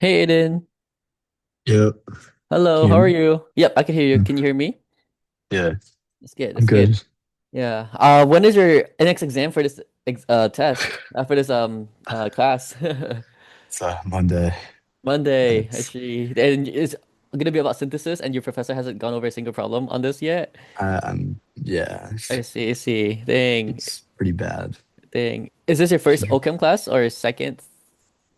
Hey Aiden. Yep. Hello, Can you how hear are me? you? Yep, I can hear you. Can you hear me? Yeah, That's good. I'm That's good. good. Yeah. When is your next exam for this test? For this class? It's Monday. Monday, It's actually. And it's gonna be about synthesis, and your professor hasn't gone over a single problem on this yet. I'm yeah, I see, I see. Dang, it's pretty bad. dang. Is this your first She, OChem class or second?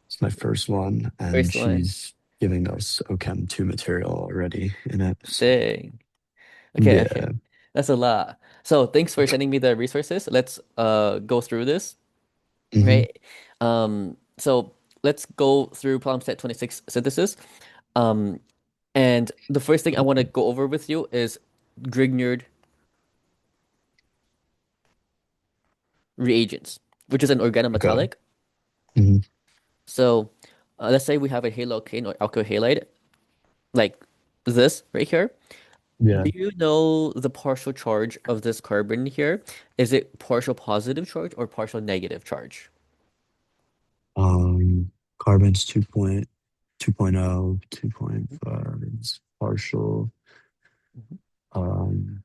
it's my first one, and First one. she's giving us OChem 2 material already in it. So Dang. Okay, okay. yeah. That's a lot. So thanks for sending me the resources. Let's go through this. Hmm. Right? So let's go through problem set 26 synthesis. Um, and the first thing I want to go over with you is Grignard reagents, which is an Okay. organometallic. Hmm. So let's say we have a halocane or alkyl halide, like this right here. Yeah. Do you know the partial charge of this carbon here? Is it partial positive charge or partial negative charge? Carbon's 2.0, 2.5 is partial. Mhm. Um,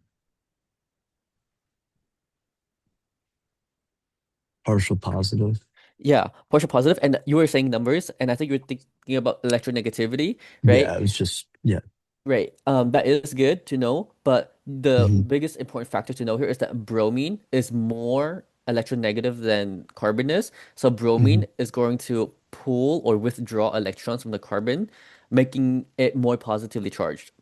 partial positive. Yeah, partial positive. And you were saying numbers, and I think you were thinking about electronegativity, right? Yeah, it was just yeah. Right. That is good to know, but the Hmm. biggest important factor to know here is that bromine is more electronegative than carbon is. So Hmm. bromine is going to pull or withdraw electrons from the carbon, making it more positively charged,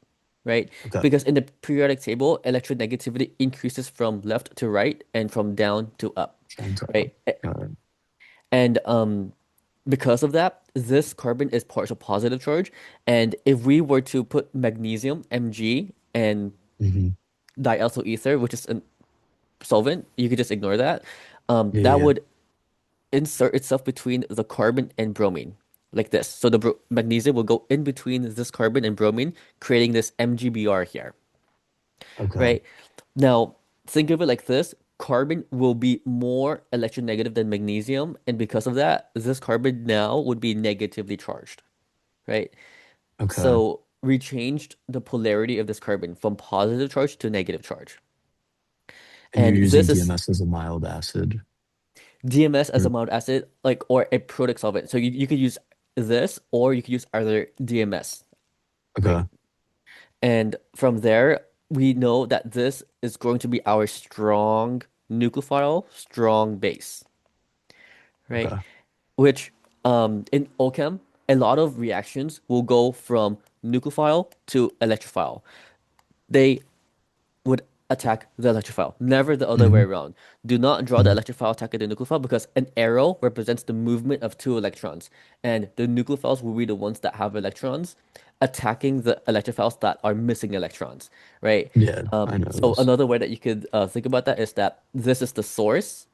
right? Okay. Because in the periodic table, electronegativity increases from left to right and from down to up, Turns out. right? And because of that, this carbon is partial positive charge. And if we were to put magnesium, Mg, and Hmm. diallyl ether, which is a solvent, you could just ignore that. Yeah, That yeah. would insert itself between the carbon and bromine, like this. So the magnesium will go in between this carbon and bromine, creating this MgBr here, Okay. right? Now, think of it like this. Carbon will be more electronegative than magnesium, and because of that, this carbon now would be negatively charged, right? Okay. So we changed the polarity of this carbon from positive charge to negative charge. And you're And using this is DMS as a mild acid. DMS as a Or- mild acid, like or a protic solvent. So you could use this or you could use either DMS, right? Okay. And from there, we know that this is going to be our strong nucleophile, strong base, right? Okay. Which in OChem, a lot of reactions will go from nucleophile to electrophile. They would attack the electrophile, never the other way Hmm. around. Do not draw the Hmm. electrophile attacking the nucleophile because an arrow represents the movement of two electrons, and the nucleophiles will be the ones that have electrons attacking the electrophiles that are missing electrons, right? Yeah, I know So this. another way that you could think about that is that this is the source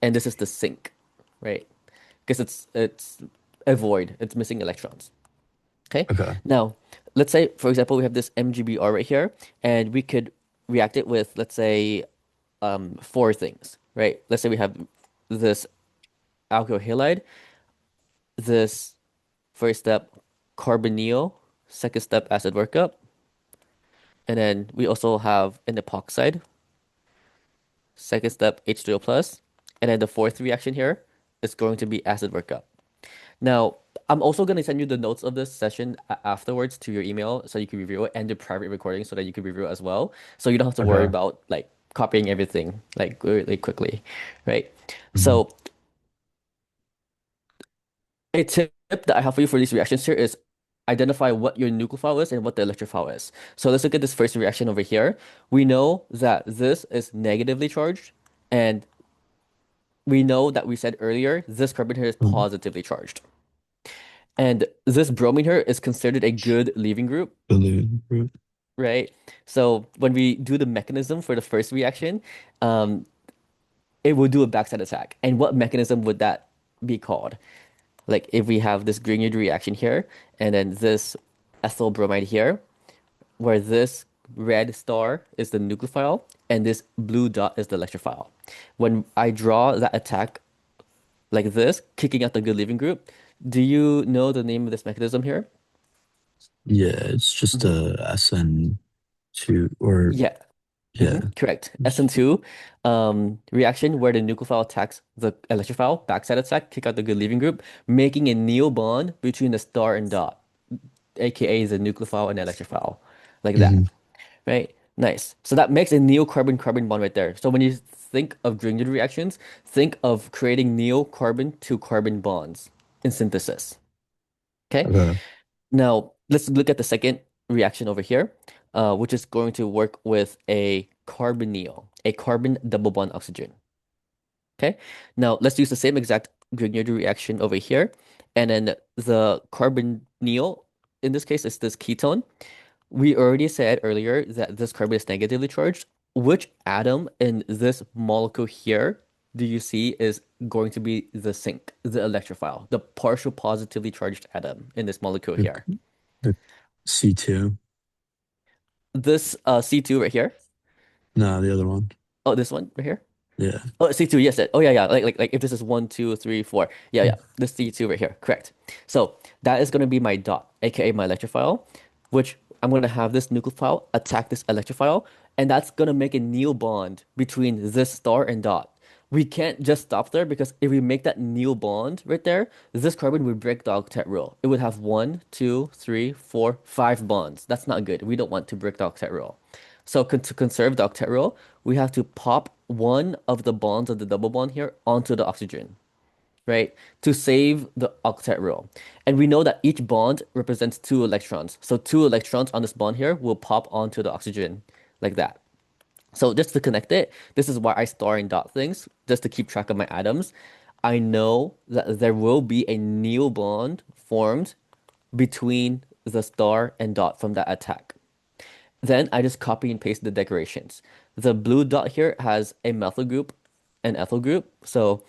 and this is the sink, right? Because it's a void, it's missing electrons. Okay. Okay. Now, let's say, for example, we have this MGBR right here, and we could react it with, let's say, four things, right? Let's say we have this alkyl halide, this first step carbonyl, second step acid workup, and then we also have an epoxide, second step H2O plus, and then the fourth reaction here is going to be acid workup. Now, I'm also going to send you the notes of this session afterwards to your email so you can review it and the private recording so that you can review it as well. So you don't have to worry Okay. about like copying everything like really quickly, right? Hmm. So a tip that I have for you for these reactions here is identify what your nucleophile is and what the electrophile is. So let's look at this first reaction over here. We know that this is negatively charged, and we know that we said earlier this carbon here is positively charged. And this bromine here is considered a good leaving group, Balloon root. right? So when we do the mechanism for the first reaction, um, it will do a backside attack. And what mechanism would that be called? Like if we have this Grignard reaction here, and then this ethyl bromide here, where this red star is the nucleophile, and this blue dot is the electrophile. When I draw that attack like this, kicking out the good leaving group. Do you know the name of this mechanism here? Yeah, it's just Mhm. a SN2 or Yeah. yeah. Correct. It's- SN2 reaction where the nucleophile attacks the electrophile, backside attack, kick out the good leaving group, making a neo bond between the star and dot, aka the nucleophile and electrophile, like that, mhm. right? Nice. So that makes a neo carbon-carbon bond right there. So when you think of Grignard reactions, think of creating neo carbon to carbon bonds in synthesis. Okay. Okay. Now, let's look at the second reaction over here, which is going to work with a carbonyl, a carbon double bond oxygen. Okay. Now, let's use the same exact Grignard reaction over here. And then the carbonyl, in this case, is this ketone. We already said earlier that this carbon is negatively charged. Which atom in this molecule here do you see is going to be the sink, the electrophile, the partial positively charged atom in this molecule The, here? the C2. This C2 right here. No, the other one. Oh, this one right here. Yeah. Oh, C2, yes. Oh, yeah, yeah. Like if this is one, two, three, four. Yeah, yeah. This C2 right here. Correct. So that is going to be my dot, aka my electrophile, which I'm going to have this nucleophile attack this electrophile, and that's going to make a neo bond between this star and dot. We can't just stop there because if we make that neo bond right there, this carbon would break the octet rule. It would have one, two, three, four, five bonds. That's not good. We don't want to break the octet rule. So to conserve the octet rule, we have to pop one of the bonds of the double bond here onto the oxygen, right? To save the octet rule. And we know that each bond represents two electrons. So two electrons on this bond here will pop onto the oxygen like that. So just to connect it, this is why I star and dot things, just to keep track of my atoms. I know that there will be a neo bond formed between the star and dot from that attack. Then I just copy and paste the decorations. The blue dot here has a methyl group and ethyl group. So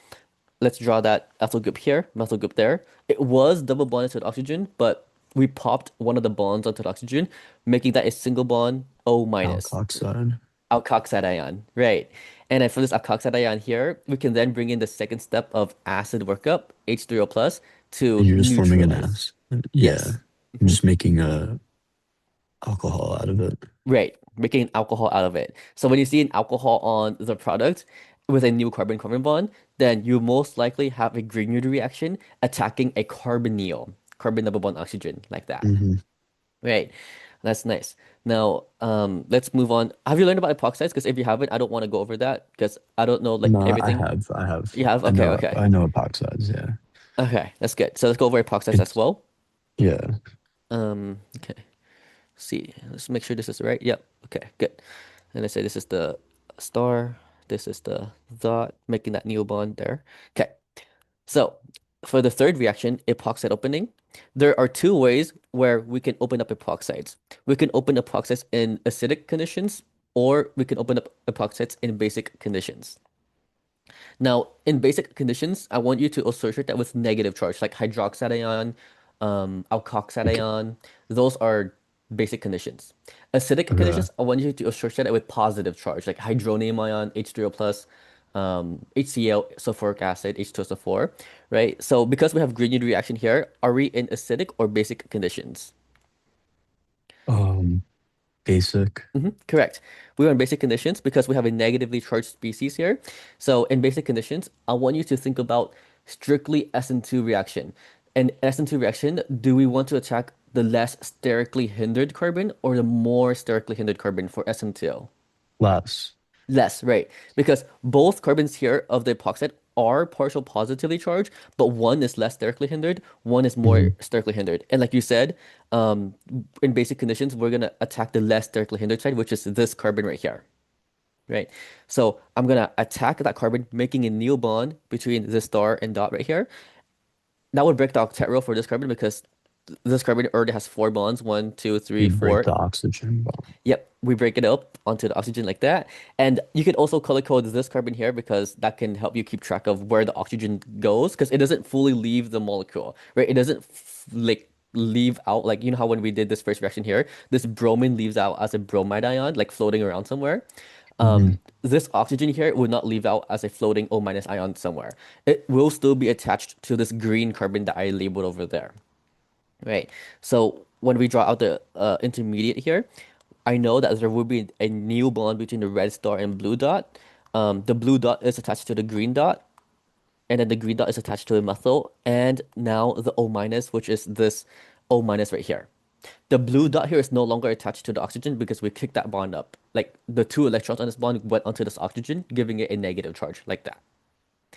let's draw that ethyl group here, methyl group there. It was double bonded to the oxygen, but we popped one of the bonds onto the oxygen, making that a single bond O minus, Alkoxide. alkoxide ion, right? And then for this alkoxide ion here, we can then bring in the second step of acid workup, H3O plus, And to you're just forming an neutralize. S. Yeah. Yes. I'm Mhm. just making a alcohol out of it. Right, making alcohol out of it. So when you see an alcohol on the product with a new carbon-carbon bond, then you most likely have a Grignard reaction attacking a carbonyl, carbon double bond oxygen, like that. Hmm. Right, that's nice. Now, let's move on. Have you learned about epoxides? Because if you haven't, I don't want to go over that because I don't know like No, I everything. have. I have. You have? Okay, okay, I know epoxides, yeah. okay. That's good. So let's go over epoxides as It's well. yeah. Okay. See, let's make sure this is right. Yep. Okay, good. And let's say this is the star, this is the dot, making that new bond there. Okay, so for the third reaction, epoxide opening, there are two ways where we can open up epoxides. We can open epoxides in acidic conditions, or we can open up epoxides in basic conditions. Now, in basic conditions, I want you to associate that with negative charge, like hydroxide ion, alkoxide Okay. ion. Those are basic conditions. Acidic Okay. conditions, I want you to associate it with positive charge, like hydronium ion, H3O plus, HCl, sulfuric acid, H2SO4, right? So because we have Grignard reaction here, are we in acidic or basic conditions? Um, basic. Correct. We're in basic conditions because we have a negatively charged species here. So in basic conditions, I want you to think about strictly SN2 reaction. And SN2 reaction, do we want to attack the less sterically hindered carbon or the more sterically hindered carbon for SN2? Less. Less, right? Because both carbons here of the epoxide are partial positively charged, but one is less sterically hindered, one is more Hmm. sterically hindered. And like you said, um, in basic conditions, we're gonna attack the less sterically hindered side, which is this carbon right here, right? So I'm gonna attack that carbon, making a neo bond between this star and dot right here. That would break the octet rule for this carbon because this carbon already has four bonds, one, two, three, You break four. the oxygen bond. Yep, we break it up onto the oxygen like that. And you can also color code this carbon here because that can help you keep track of where the oxygen goes because it doesn't fully leave the molecule, right? It doesn't like leave out like you know how when we did this first reaction here, this bromine leaves out as a bromide ion like floating around somewhere. Hmm. This oxygen here would not leave out as a floating O minus ion somewhere. It will still be attached to this green carbon that I labeled over there, right? So when we draw out the intermediate here, I know that there will be a new bond between the red star and blue dot. The blue dot is attached to the green dot, and then the green dot is attached to the methyl, and now the O minus, which is this O minus right here. The blue dot here is no longer attached to the oxygen because we kicked that bond up. Like the two electrons on this bond went onto this oxygen, giving it a negative charge like that,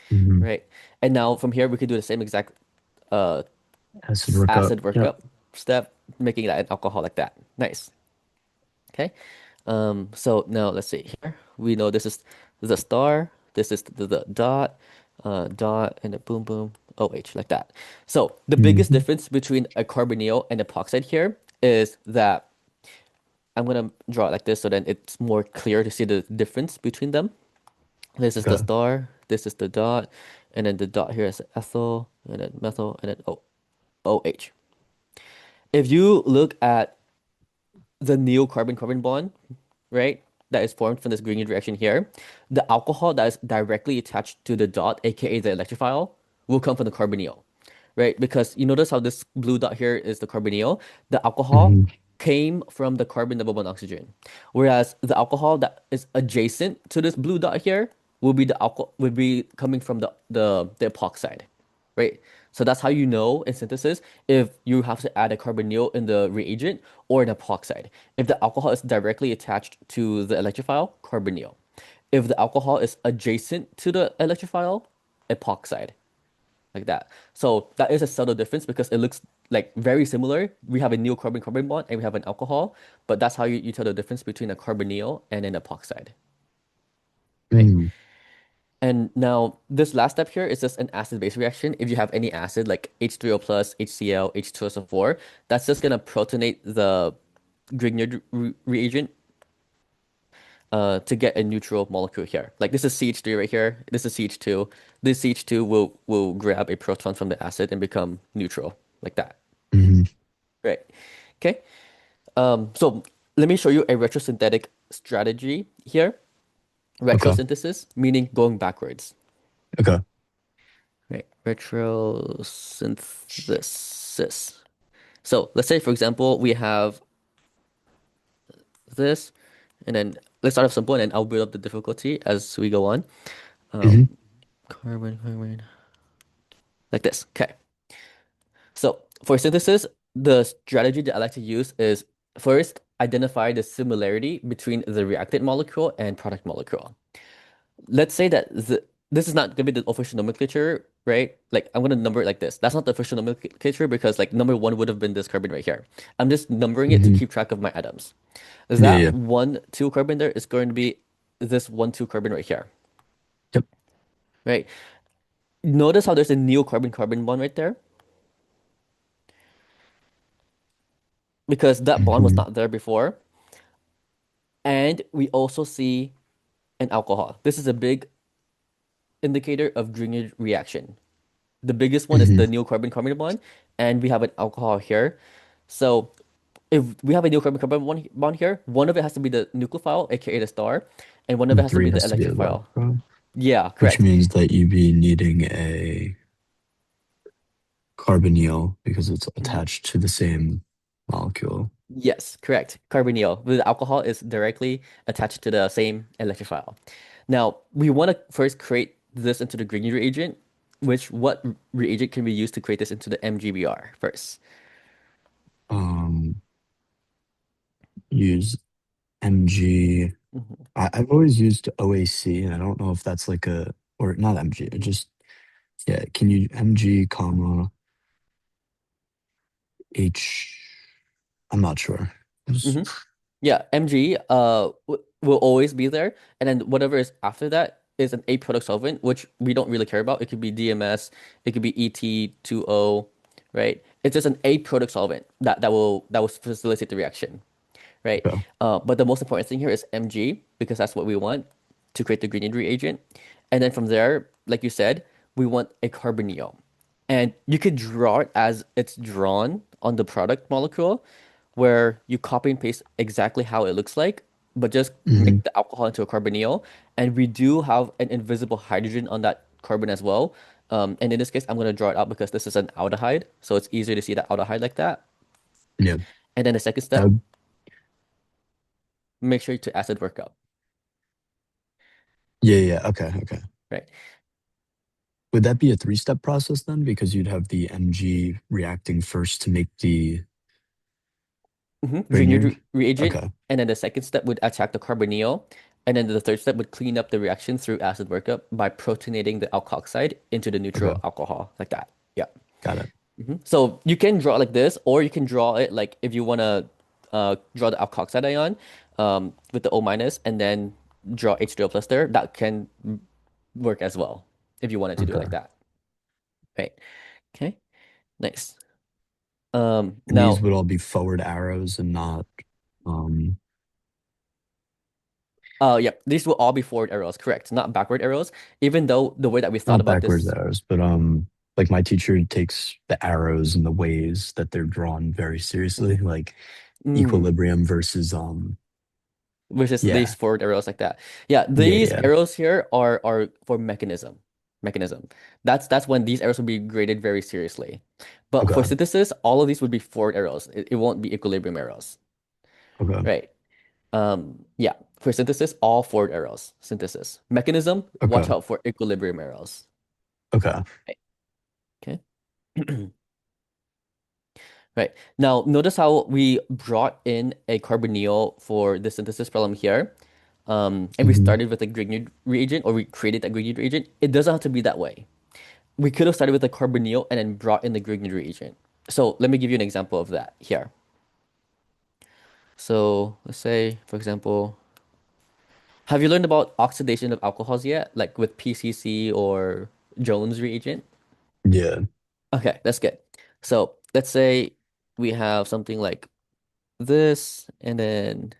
Hmm. right? And now from here we could do the same exact uh Acid workup. acid Yep. workup step, making that an alcohol like that. Nice. Okay. So now let's see here. We know this is the star, this is the dot, dot, and a boom, boom, OH, like that. So the biggest Hmm. difference between a carbonyl and epoxide here is that I'm gonna draw it like this so then it's more clear to see the difference between them. This is the Okay. star, this is the dot, and then the dot here is ethyl, and then methyl, and then OH. If you look at the neo carbon-carbon bond, right, that is formed from this Grignard reaction here, the alcohol that is directly attached to the dot, aka the electrophile, will come from the carbonyl, right? Because you notice how this blue dot here is the carbonyl. The alcohol Hmm. came from the carbon double bond oxygen, whereas the alcohol that is adjacent to this blue dot here will be the alcohol would be coming from the epoxide, right? So that's how you know in synthesis if you have to add a carbonyl in the reagent or an epoxide. If the alcohol is directly attached to the electrophile, carbonyl. If the alcohol is adjacent to the electrophile, epoxide, like that. So that is a subtle difference because it looks like very similar. We have a neocarbon-carbon bond and we have an alcohol, but that's how you tell the difference between a carbonyl and an epoxide, right? Mm. And now this last step here is just an acid-base reaction. If you have any acid like H3O plus, HCl, H2SO4, that's just gonna protonate the Grignard reagent to get a neutral molecule here. Like this is CH3 right here. This is CH2. This CH2 will grab a proton from the acid and become neutral like that. Hmm. Right. Okay. So let me show you a retrosynthetic strategy here. Okay. Retrosynthesis meaning going backwards. Okay. Right. Retrosynthesis. So let's say, for example, we have this, and then let's start off simple, and then I'll build up the difficulty as we go on. Hmm. Um, carbon, carbon, like this. Okay. So for synthesis, the strategy that I like to use is first identify the similarity between the reactant molecule and product molecule. Let's say that this is not going to be the official nomenclature, right? Like I'm going to number it like this. That's not the official nomenclature because like number one would have been this carbon right here. I'm just numbering it to Hmm. keep track of my atoms. Yeah, That yeah. 1, 2 carbon there is going to be this 1, 2 carbon right here, Yep. right? Notice how there's a neocarbon-carbon bond right there because that bond was Hmm. not there before. And we also see an alcohol. This is a big indicator of Grignard reaction. The biggest one is Hmm. the neocarbon-carbon bond, and we have an alcohol here. So if we have a neocarbon-carbon bond here, one of it has to be the nucleophile, aka the star, and one of it And has to three be the has to be electrophile. electron, Yeah, which correct. means that you'd be needing a carbonyl because it's Mhm. attached to the same molecule. Yes, correct. Carbonyl. The alcohol is directly attached to the same electrophile. Now, we want to first create this into the Grignard reagent, which what reagent can we use to create this into the MGBR first? Um, use Mg. Mhm. I've always used OAC, and I don't know if that's like a or not Mg. It just yeah. Can you Mg comma H? I'm not sure. Just- Hmm. Yeah, Mg will always be there, and then whatever is after that is an A product solvent, which we don't really care about. It could be DMS, it could be ET2O, right? It's just an A product solvent that will facilitate the reaction, right? Okay. But the most important thing here is Mg because that's what we want to create the Grignard reagent, and then from there, like you said, we want a carbonyl, and you could draw it as it's drawn on the product molecule, where you copy and paste exactly how it looks like. but just Hmm. make the alcohol into a carbonyl. And we do have an invisible hydrogen on that carbon as well. And in this case, I'm going to draw it out because this is an aldehyde. So it's easier to see the aldehyde like that. Yeah. And then the second That step, would, make sure to acid work up, yeah, yeah. Okay, okay. right? Would that be a three-step process then? Because you'd have the Mg reacting first to make the Grignard Grignard? reagent. Okay, And then the second step would attack the carbonyl. And then the third step would clean up the reaction through acid workup by protonating the alkoxide into the neutral okay. alcohol, like that. Yeah. Got it. So you can draw it like this, or you can draw it like if you want to draw the alkoxide ion with the O minus and then draw H2O plus there. That can work as well if you wanted to do it like Okay. that. Right. Okay. Nice. And these Now, would all be forward arrows and not um yeah, these will all be forward arrows, correct? Not backward arrows. Even though the way that we thought not about backwards this, arrows, but like my teacher takes the arrows and the ways that they're drawn very seriously, Mhm. like Mm, equilibrium versus versus these yeah. forward arrows like that. Yeah, Yeah, these yeah. arrows here are for mechanism. Mechanism. That's when these arrows will be graded very seriously. But for Okay. synthesis, all of these would be forward arrows. It won't be equilibrium arrows. Okay. Right. Yeah. For synthesis, all forward arrows. Synthesis. Mechanism, watch Okay. out for equilibrium arrows. Okay. Right. Okay. Right. Now, notice how we brought in a carbonyl for the synthesis problem here. And we Hmm. started with a Grignard reagent, or we created a Grignard reagent. It doesn't have to be that way. We could have started with a carbonyl and then brought in the Grignard reagent. So let me give you an example of that here. So let's say, for example, have you learned about oxidation of alcohols yet? Like with PCC or Jones reagent? Yeah. Okay, that's good. So let's say we have something like this, and then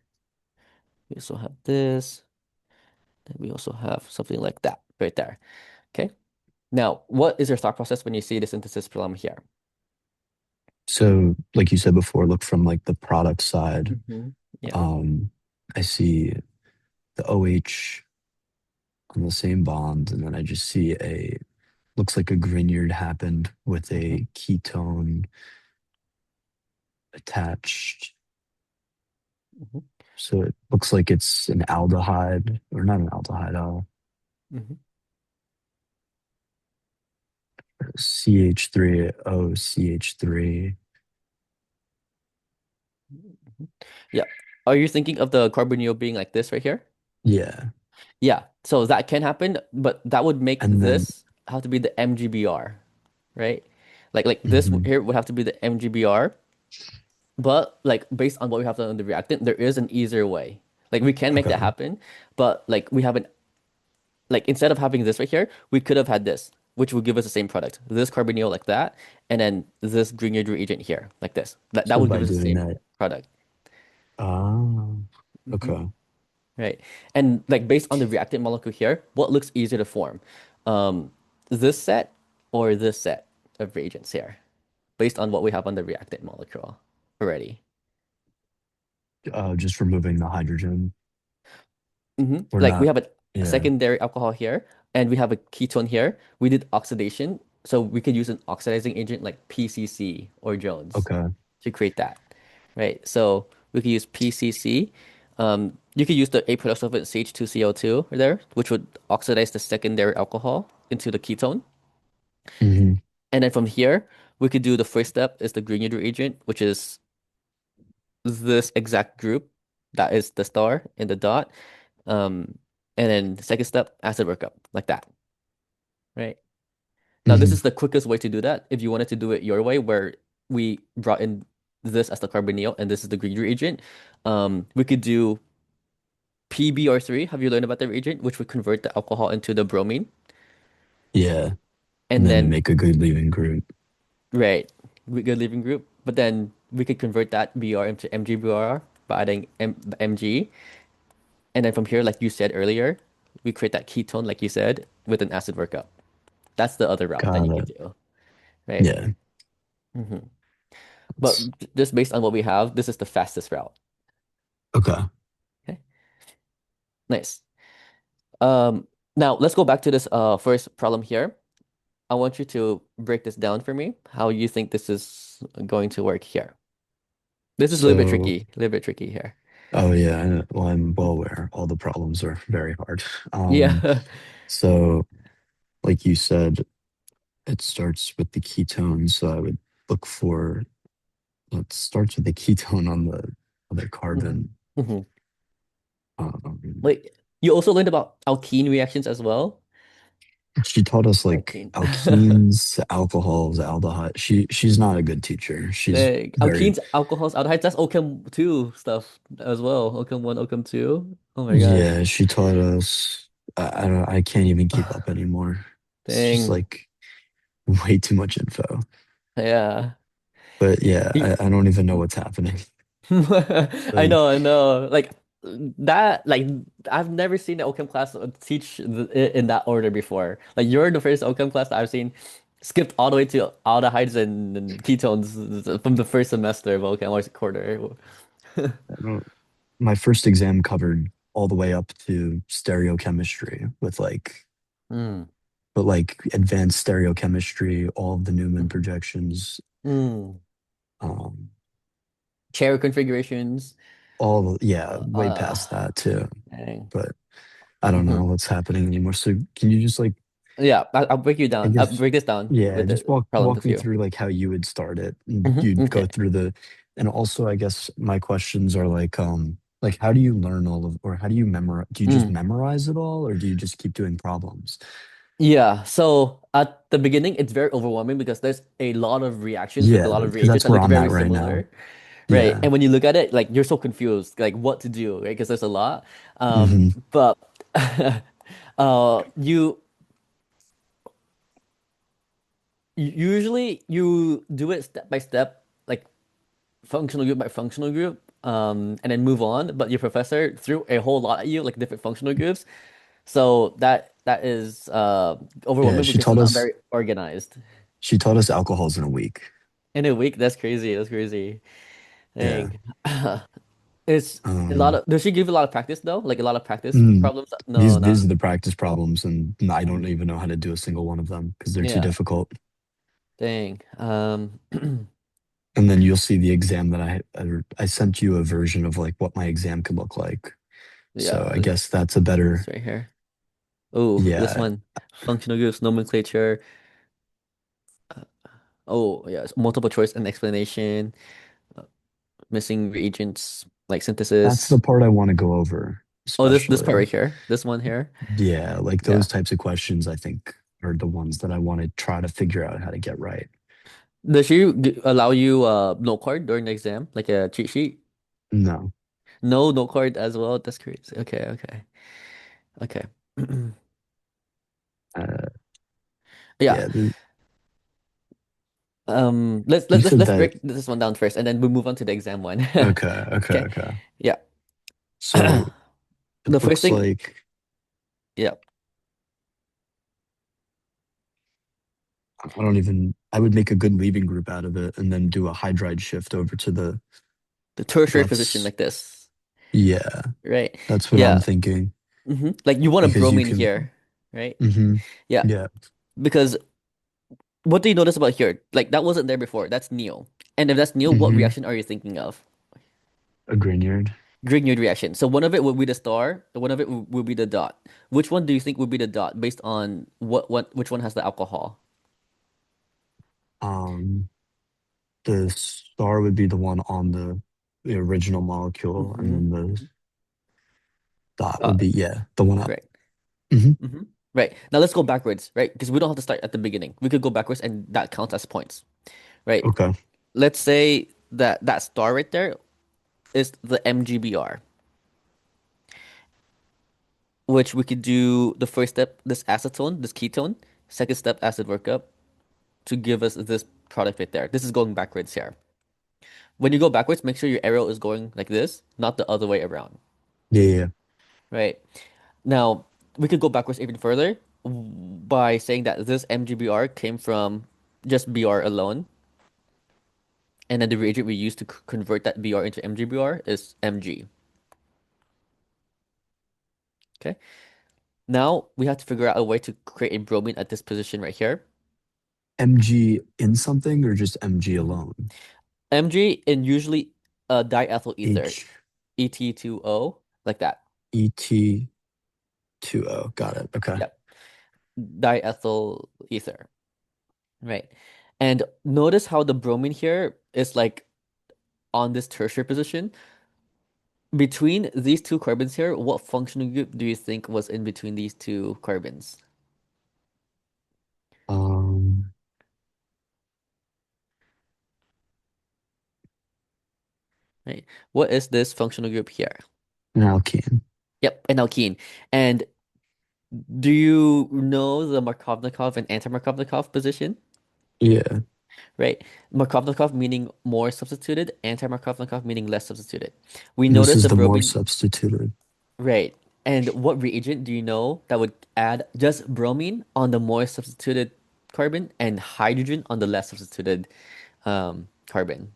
we also have this, and we also have something like that right there. Okay. Now, what is your thought process when you see the synthesis problem here? So, like you said before, look from like the product side. Yeah. Um, I see the OH on the same bond, and then I just see a looks like a Grignard happened with hmm a ketone attached. hmm So it looks like it's an aldehyde, or not an aldehyde, hmm CH3O CH3. hmm Yeah. Are you thinking of the carbonyl being like this right here? Yeah. Yeah. So that can happen, but that would make And then, this have to be the MGBR, right? Like this mhm, here would have to be the MGBR, but like based on what we have done on the reactant, there is an easier way. Like we can make that okay. happen, but like we haven't like instead of having this right here, we could have had this, which would give us the same product. This carbonyl like that, and then this Grignard reagent here, like this. That So would give by us the doing same that, product. ah, hmm okay. Right. And like based on the reactant molecule here, what looks easier to form? Um, this set or this set of reagents here, based on what we have on the reactant molecule already. Just removing the hydrogen or Like we not. have a Yeah. secondary alcohol here, and we have a ketone here. We did oxidation, so we could use an oxidizing agent like PCC or Jones Okay. to create that, right? So we could use PCC. You could use the A product solvent CH2CO2 there, which would oxidize the secondary alcohol into the ketone. Hmm. And then from here, we could do the first step is the Grignard reagent, which is this exact group that is the star in the dot. Um, and then the second step, acid workup, like that, right? Now, this Hmm. is the quickest way to do that. If you wanted to do it your way, where we brought in this as the carbonyl and this is the green reagent, we could do PBr3. Have you learned about the reagent, which would convert the alcohol into the bromine? Yeah. And And then then, make a good leaving group. right, we good leaving group. But then we could convert that Br into MgBr by adding the Mg. And then from here, like you said earlier, we create that ketone, like you said, with an acid workup. That's the other route that Got you could it. do, right? Yeah. hmm But It's, just based on what we have, this is the fastest route. okay. Okay. Nice. Um, Now let's go back to this first problem here. I want you to break this down for me, how you think this is going to work here. This is a little bit So, tricky, a little bit tricky here. oh yeah, well, I'm well aware all the problems are very hard. Yeah. So like you said, it starts with the ketone, so I would look for, it starts with the ketone on the other hmm carbon. hmm Um, Wait, you also learned about alkene reactions as well? she taught us like Alkene. alkenes, alcohols, aldehyde. She's not a good teacher. She's Dang. very, Alkenes, alcohols, aldehydes, that's OChem 2 stuff as well. OChem 1, OChem 2. Oh my gosh. yeah, she taught us. I don't. I can't even keep up anymore. It's just Dang. like way too much info. Yeah. But yeah, Y- I don't even know what's happening. Like, I know. Like that, like I've never seen the OChem class teach in that order before. Like you're the first OChem class that I've seen skipped all the way to aldehydes and ketones from the first semester of OChem or quarter. I don't, my first exam covered all the way up to stereochemistry with like, Mm. but like advanced stereochemistry, all of the Newman projections, Mm. um, Chair configurations. yeah, Uh, way uh, past that too. Dang. But I don't know hmm what's happening anymore. So can you just like, Yeah, I'll break you I down. I'll guess, break this down yeah, with just the problem to walk me few. through like how you would start it and you'd go Okay. through the, and also I guess my questions are like how do you learn all of, or how do you memorize, do you just Mm. memorize it all or do you just keep doing problems? Yeah, so at the beginning, it's very overwhelming because there's a lot of reactions with a Yeah, lot of because reagents that's that where look I'm very at right now. similar, right? Yeah. And when you look at it, like you're so confused, like what to do, right? Because there's a lot. Hmm. But you usually you do it step by step, like functional group by functional group, and then move on. But your professor threw a whole lot at you, like different functional groups. So that is Yeah, overwhelming because it's not very organized. she taught us alcohols in a week. In a week, that's crazy. That's crazy. Yeah. Dang. It's a lot Um, of, does she give you a lot of practice though? Like a lot of practice mm, problems? No, these not. are the practice problems, and I don't Mm, even know how to do a single one of them because they're too yeah. difficult. Dang. And then you'll see the exam that I sent you a version of like what my exam could look like. So Yeah, I guess that's a it's better, right here. Oh, this yeah. one. Functional groups, nomenclature. Uh, Oh, yes. Multiple choice and explanation. uh, Missing reagents like That's synthesis. the part I want to go over, Oh, this part especially. right here. This one here. Yeah, like Yeah. those types of questions I think are the ones that I want to try to figure out how to get right. Does she allow you note card during the exam, like a cheat sheet? No. No note card as well. That's crazy. Okay, okay, okay. Uh, Yeah. yeah, you said Let's that. break this one down first, and then we move on to the exam one. Okay, okay, Okay. okay. Yeah. So it The first looks thing. like Yeah. I don't even, I would make a good leaving group out of it and then do a hydride shift over to the, The tertiary position let's, like this, yeah, right? that's what I'm Yeah. thinking Like you want a because you bromine can, here, right? hmm, Yeah. yeah, Because what do you notice about here? Like that wasn't there before. That's Neo. And if that's Neo, what hmm, reaction are you thinking of? a Grignard. Grignard reaction. So one of it would be the star, the one of it would be the dot. Which one do you think would be the dot based on which one has the alcohol? Um, the star would be the one on the original molecule, and Mm-hmm. then the hmm dot would Dot. be, yeah, the one up. Right. Hmm. hmm Right. Now let's go backwards, right? Because we don't have to start at the beginning. We could go backwards and that counts as points, right? Okay. Let's say that that star right there is the MGBR, which we could do the first step, this acetone, this ketone, second step, acid workup to give us this product right there. This is going backwards here. When you go backwards, make sure your arrow is going like this, not the other way around, Yeah, yeah. right? Now, we could go backwards even further by saying that this MGBR came from just BR alone, and then the reagent we use to convert that BR into MGBR is Mg. Okay. Now we have to figure out a way to create a bromine at this position right here. Mg in something or just Mg Mhm. alone? Mg and usually diethyl ether, H Et2O, like that. Et2O. Got it. Okay. Yep. Diethyl ether. Right. And notice how the bromine here is like on this tertiary position. Between these two carbons here, what functional group do you think was in between these two carbons? Um, Right. What is this functional group here? an alkene. Yep, an alkene. And do you know the Markovnikov and anti-Markovnikov position? Yeah. Right. Markovnikov meaning more substituted, anti-Markovnikov meaning less substituted. We This notice is the the more bromine, substituted. right. And what reagent do you know that would add just bromine on the more substituted carbon and hydrogen on the less substituted carbon?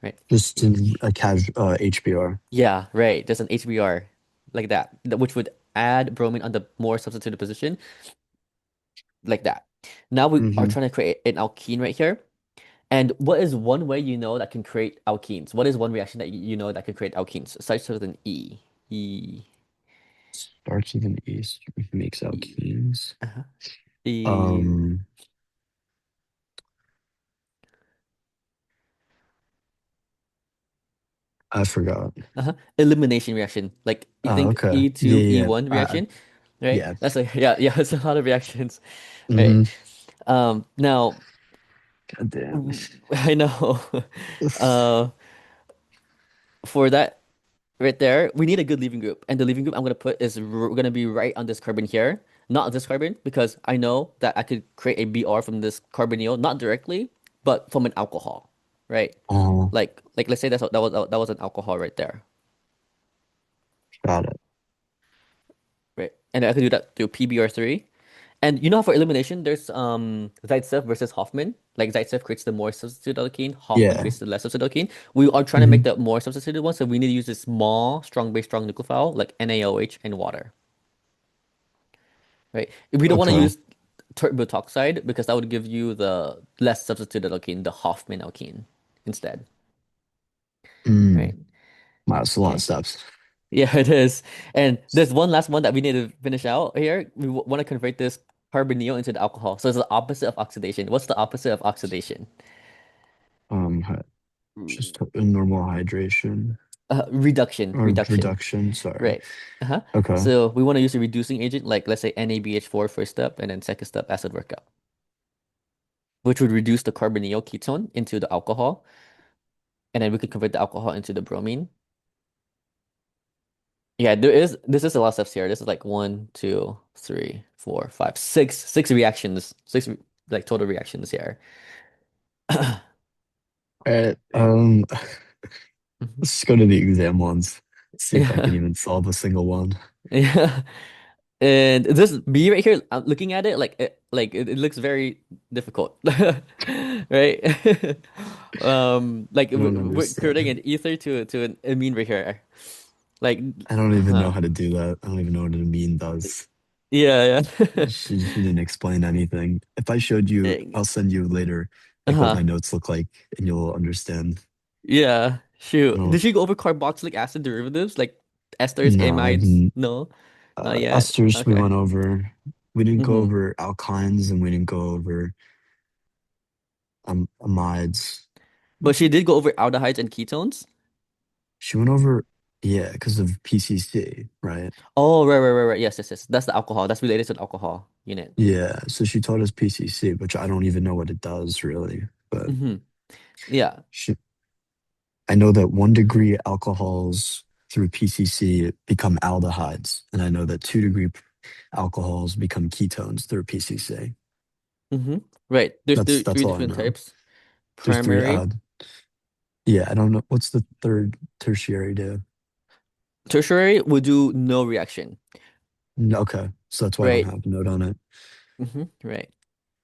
Right. Just in a casual HBr. Yeah, right. There's an HBr like that, which would add bromine on the more substituted position like that. Now we are Mm-hmm. trying to create an alkene right here. And what is one way you know that can create alkenes? What is one reaction that you know that can create alkenes? It starts with an E. E. Starts with an east, makes E. alkenes. Uh-huh. E. Um, I forgot. Uh-huh. Elimination reaction. Like you Oh, think okay. Yeah, E2, yeah, E1 reaction, right? yeah. That's like yeah, yeah, it's a lot of reactions, right? Mm-hmm. Now God damn. I know. Uh for that right there, we need a good leaving group. And the leaving group I'm gonna put is gonna be right on this carbon here, not this carbon, because I know that I could create a Br from this carbonyl, not directly, but from an alcohol, right? Oh, Like let's say that was an alcohol right there, got it. right? And I could do that through PBr3. And you know how for elimination, there's Zaitsev versus Hoffman. Like Zaitsev creates the more substituted alkene, Hoffman Yeah. creates the less substituted alkene. We are trying to make Mm-hmm. the more substituted one, so we need to use a small, strong base, strong nucleophile like NaOH and water, right? We don't want to Okay. use butoxide because that would give you the less substituted alkene, the Hoffman alkene instead, right? Mm. Wow, it's a lot of Okay. steps. Yeah, it is. And there's one last one that we need to finish out here. We want to convert this carbonyl into the alcohol. So it's the opposite of oxidation. What's the opposite of oxidation? Hy- just a normal hydration Reduction, or reduction. reduction. Sorry. Right. Uh-huh. Okay. So we want to use a reducing agent, like let's say NaBH4 first step, and then second step acid workup, which would reduce the carbonyl ketone into the alcohol, and then we could convert the alcohol into the bromine. Yeah, this is a lot of steps here. This is like one, two, three, four, five, six reactions, like total reactions here. Right. Mhm. Let's go to the exam ones. See if I can Yeah. even solve a single one. Yeah. And this B right here, I'm looking at it it looks very difficult, right? Like I don't we're converting understand. an ether to an amine right here. Like, I don't even know huh. how to do that. I don't even know what a mean does. Yeah, yeah. She didn't explain anything. If I showed you, I'll send you later, like what my Uh-huh. notes look like, and you'll understand. Yeah. I Shoot. don't, Did you go over carboxylic acid derivatives like esters, no, amides? No, not yet. esters we Okay. went over. We didn't go Mm-hmm. over alkynes, and we didn't go over amides. But she did go over aldehydes and ketones. She went over, yeah, because of PCC, right? Oh, right. Yes, yes, yes. That's the alcohol. That's related to the alcohol unit. Yeah, so she taught us PCC, which I don't even know what it does really, but Mm-hmm. Yeah. she, I know that 1 degree alcohols through PCC become aldehydes, and I know that 2 degree alcohols become ketones through PCC. Mm-hmm. Right. There's That's three all I different know. types. There's three. Primary, Yeah, I don't know what's the third tertiary do. tertiary would do no reaction. Okay, so that's why I don't Right. have a note on it. Mm-hmm. Right.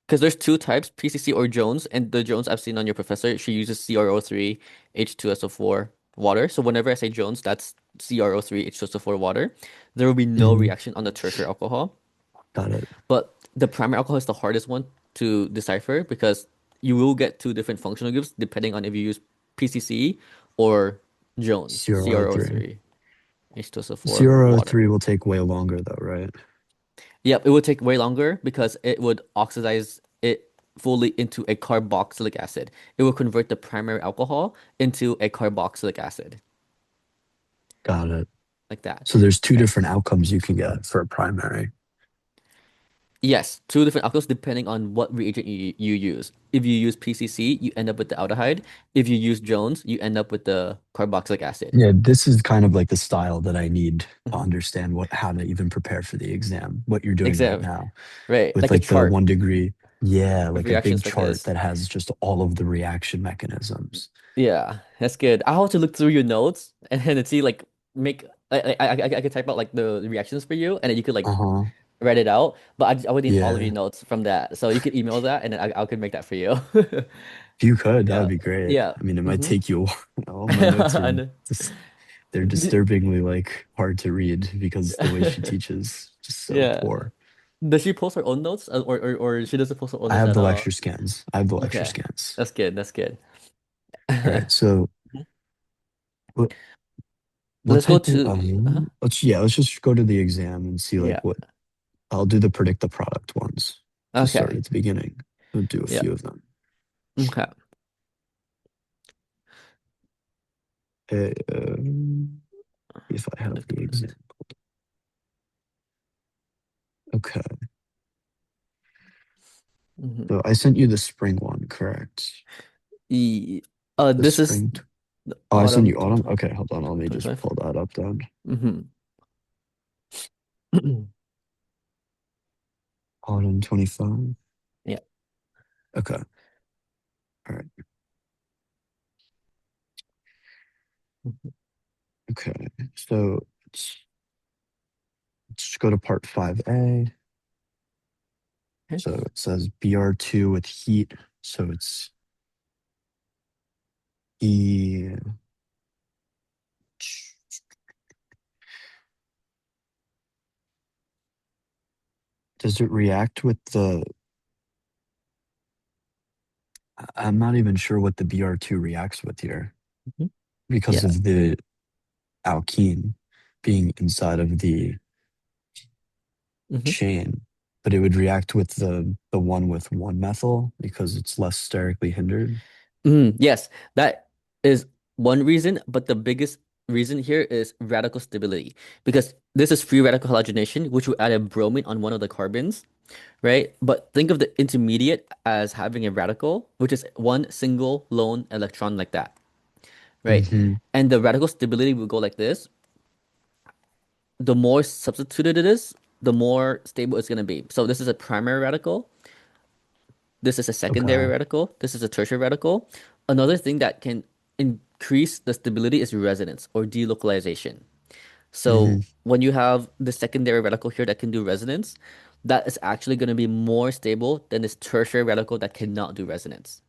Because there's two types, PCC or Jones, and the Jones I've seen on your professor, she uses CrO3, H2SO4. water. So whenever I say Jones, that's CrO3 H2SO4 water. There will be no Hmm. reaction on the tertiary alcohol. Got it. But the primary alcohol is the hardest one to decipher because you will get two different functional groups depending on if you use PCC or Jones, CrO3. CrO3 H2SO4 water. CrO3 will take way longer though, right? Yep, it would take way longer because it would oxidize it fully into a carboxylic acid. It will convert the primary alcohol into a carboxylic acid, Got it. like that, So there's two right? different outcomes you can get for a primary. Yes, two different alcohols depending on what reagent you use. If you use PCC, you end up with the aldehyde. If you use Jones, you end up with the carboxylic acid. Yeah, this is kind of like the style that I need to Mhm. understand what how to even prepare for the exam, what you're doing right Exam, now right? with Like a like the chart 1 degree. Yeah, of like a big reactions like chart this. that has just all of the reaction mechanisms. Yeah, that's good. I'll have to look through your notes and then see like make I could type out like the reactions for you and then you could like Uh-huh. write it out. But I would need all of your Yeah. notes from that. So you could email that and then I could make that for you. If you could, that would Yeah. be great. Yeah. I mean, it might Mm-hmm. take you a while. All my notes are And just they're disturbingly like hard to read because the way she teaches just so yeah. poor. Does she post her own notes or she doesn't post her own I notes have at the all? lecture scans. I have the lecture Okay. scans. That's good. That's good. All right. So what Let's go type of to let's just go to the exam and see yeah. like what I'll do the predict the product ones to start Okay. at the beginning. We'll do a Yeah. few of them. Okay. If I have Predict the the exam. product. Okay. Mm-hmm. So I sent you the spring one, correct? E The this is spring. the Oh, I sent autumn you autumn. 2025. Okay, hold on. Let me just 25. pull that up then. Mm-hmm. Autumn 25. Yeah. Okay. All right. Mhm. Okay. So let's go to part 5A. Okay. So it says BR2 with heat. So it's E. Does it react with the? I'm not even sure what the BR2 reacts with here Mhm. because Yeah. of the alkene being inside of the Mm-hmm. chain. But it would react with the one with one methyl because it's less sterically hindered. Yes, that is one reason, but the biggest reason here is radical stability because this is free radical halogenation, which will add a bromine on one of the carbons, right? But think of the intermediate as having a radical, which is one single lone electron like that, right? Hmm. And the radical stability will go like this. The more substituted it is, the more stable it's going to be. So this is a primary radical. This is a secondary Okay. radical. This is a tertiary radical. Another thing that can increase the stability is resonance or delocalization. Hmm. So when you have the secondary radical here that can do resonance, that is actually going to be more stable than this tertiary radical that cannot do resonance.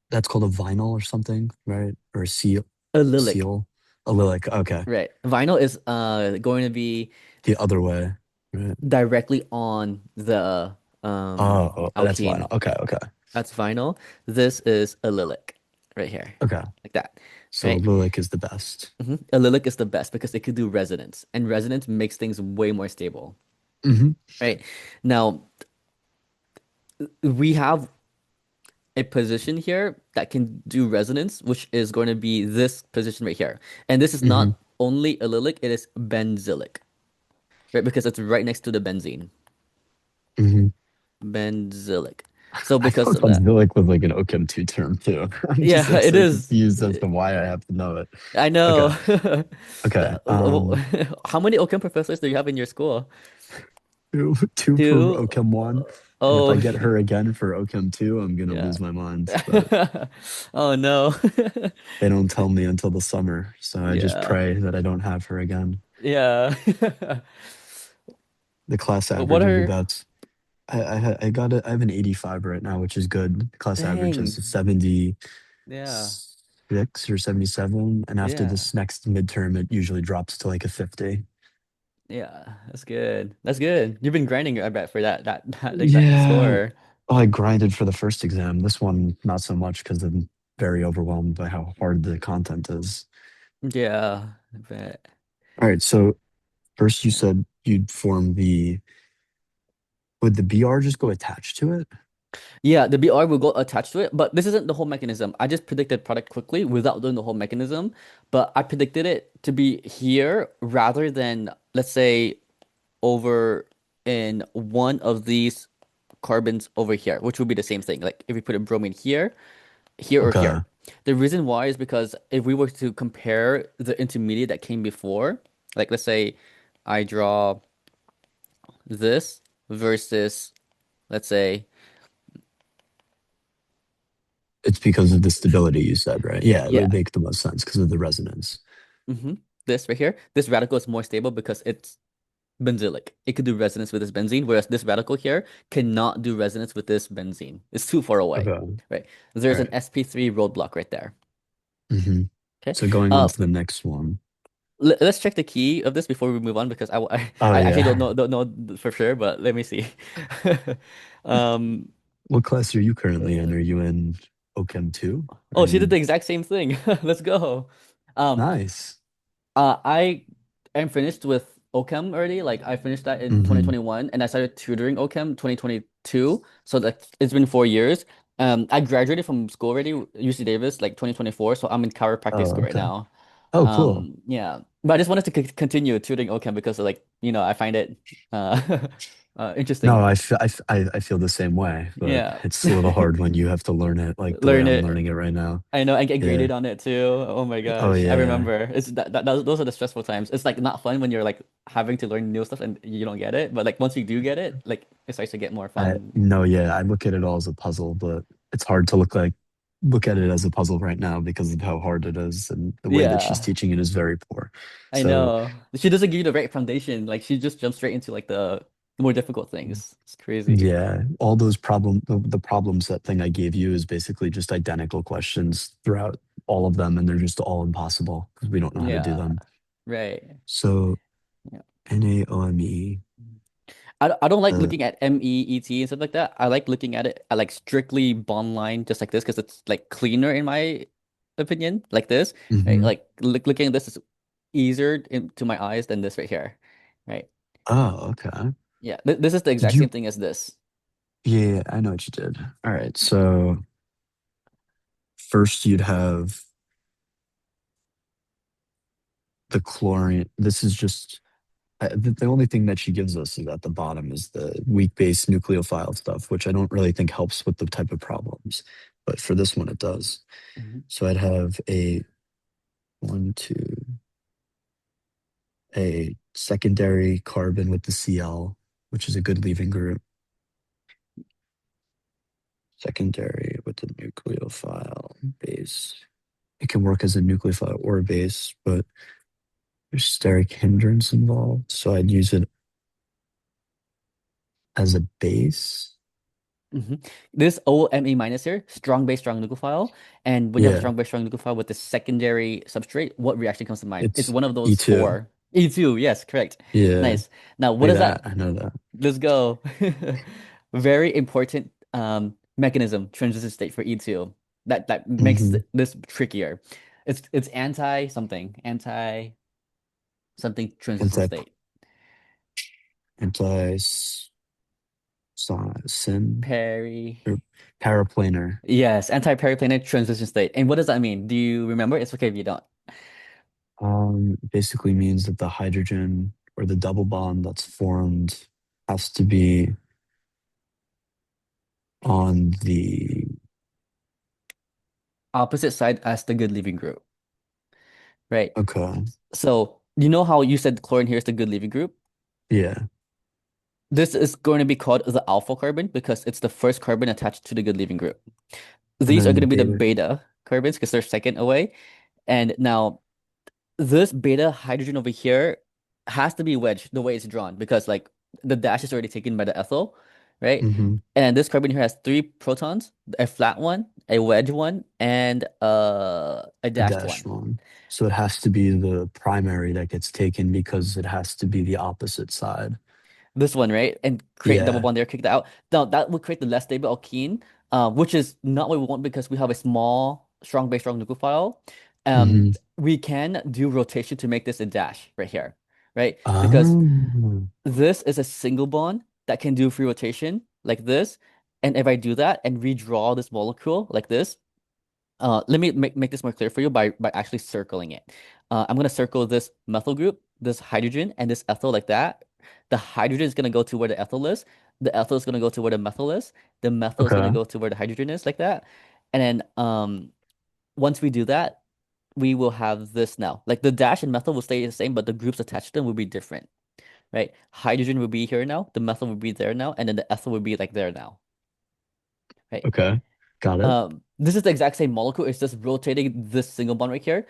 That's called a vinyl or something, right? Or a seal. Allylic, Seal. Allylic. Okay. right? Vinyl is going to be The other way. Right. directly on the Oh, that's alkene. vinyl. Okay. Okay. That's vinyl. This is allylic right here, Okay. like that, So right? allylic is the best. Allylic is the best because it could do resonance, and resonance makes things way more stable, Hmm. right? Now, we have a position here that can do resonance, which is going to be this position right here. And this is Hmm. not only allylic, it is benzylic, right? Because it's right next to the benzene. Hmm. Benzylic. So I because thought of that. benzylic was like an OChem 2 term too. I'm just Yeah, like it so is. confused as to why I have to know it. I know. Okay. Okay. How many OChem professors do you have in your school? Two for Two? OChem 1. And if I Oh, get her again for OChem 2, I'm gonna yeah. lose my mind. But Oh no. they don't tell me until the summer. So I just Yeah. pray that I don't have her again. Yeah. The class What average is are about I I have an 85 right now, which is good. The class average is dang. 70, Yeah. 76 or 77, and after Yeah. this next midterm, it usually drops to like a 50. Yeah. That's good. That's good. You've been grinding, I bet, for that exact Yeah. score. Oh, I grinded for the first exam. This one, not so much because I'm very overwhelmed by how hard the content is. Yeah, I bet. All right, so first you Yeah. said you'd form would the BR just go attached to it? Yeah, the BR will go attached to it, but this isn't the whole mechanism. I just predicted product quickly without doing the whole mechanism, but I predicted it to be here rather than, let's say, over in one of these carbons over here, which would be the same thing. Like if we put a bromine here, here or Okay. here. The reason why is because if we were to compare the intermediate that came before, like let's say I draw this versus, let's say, It's because of the stability you said, right? Yeah, it yeah, would make the most sense because of the resonance. hmm this right here, this radical is more stable because it's benzylic. It could do resonance with this benzene, whereas this radical here cannot do resonance with this benzene. It's too far away, Okay. All right? There's an right. sp3 roadblock right there. hmm Okay. So going on Uh, to the next one. let's check the key of this before we move on because Oh I actually yeah. don't know for sure, but let me see. Um, What class are you currently in? uh, Are you in OChem 2? Are oh, she did you the exact same thing. Let's go. Um, nice? I am finished with OChem already. Like I finished that in hmm 2021 and I started tutoring OChem 2022. So that it's been 4 years. I graduated from school already, UC Davis, like 2024. So I'm in chiropractic Oh, school right okay. now. Oh, cool. Yeah. But I just wanted to continue tutoring OChem because like, I find it No, interesting. I feel the same way, but Yeah. it's a little hard when you have to learn it like the way Learn I'm it. learning it right now. I know I get Yeah. graded on it too. Oh my Oh gosh. I yeah. remember. It's those are the stressful times. It's like not fun when you're like having to learn new stuff and you don't get it. But like once you do get it, like it starts to get more I fun. no, yeah, I look at it all as a puzzle, but it's hard to look at it as a puzzle right now because of how hard it is and the way that she's Yeah, teaching it is very poor. I So know. She doesn't give you the right foundation. Like she just jumps straight into like the more difficult things. It's crazy. yeah, all those the problem set thing I gave you is basically just identical questions throughout all of them, and they're just all impossible because we don't know how to do Yeah, them. right. So Yeah. NaOMe, I don't like uh, looking at MEET and stuff like that. I like looking at it at like strictly bond line just like this because it's like cleaner in my opinion, like this, right? mhm. Like looking at this is easier to my eyes than this right here, right? Oh, okay. Yeah, this is the Did exact same you? thing as this. Yeah, I know what you did. All right, so first you'd have the chlorine. This is just the only thing that she gives us is at the bottom is the weak base nucleophile stuff, which I don't really think helps with the type of problems. But for this one, it does. Mhm. So I'd have a one, two, a secondary carbon with the Cl, which is a good leaving group. Secondary with the nucleophile base. It can work as a nucleophile or a base, but there's steric hindrance involved. So I'd use it as a base. This OMe minus here, strong base, strong nucleophile. And when you have a Yeah, strong base, strong nucleophile with the secondary substrate, what reaction comes to mind? It's it's one of those E2. four. E2, yes, correct. Yeah. Nice. Now, what Look does at that? that. I know that. Let's go. Very important mechanism, transition state for E2. That makes hmm this trickier. It's anti something, anti something transition Anti state. anti sin Peri. or paraplanar. Yes, anti-periplanar transition state. And what does that mean? Do you remember? It's okay if you don't. Basically means that the hydrogen or the double bond that's formed has to be on the Opposite side as the good leaving group, right? okay. So you know how you said chlorine here is the good leaving group? Yeah. This is going to be called the alpha carbon because it's the first carbon attached to the good leaving group. And These are then going the to be the beta. beta carbons because they're second away. And now this beta hydrogen over here has to be wedged the way it's drawn because like the dash is already taken by the ethyl. right? Hmm. And then this carbon here has three protons, a flat one, a wedge one, and a A dashed dashed one. one. So it has to be the primary that gets taken because it has to be the opposite side. This one, right? And create double Yeah. bond there, kick that out. Now that would create the less stable alkene, which is not what we want because we have a small, strong base, strong nucleophile. Hmm. We can do rotation to make this a dash right here, right? Because Oh, this is a single bond that can do free rotation like this. And if I do that and redraw this molecule like this, let me make this more clear for you by actually circling it. I'm gonna circle this methyl group, this hydrogen, and this ethyl like that. The hydrogen is gonna go to where the ethyl is. The ethyl is gonna go to where the methyl is. The methyl is gonna okay. go to where the hydrogen is, like that. And then once we do that, we will have this now. Like the dash and methyl will stay the same, but the groups attached to them will be different, right? Hydrogen will be here now. The methyl will be there now, and then the ethyl will be like there now, right? Okay. Got it. This is the exact same molecule. It's just rotating this single bond right here,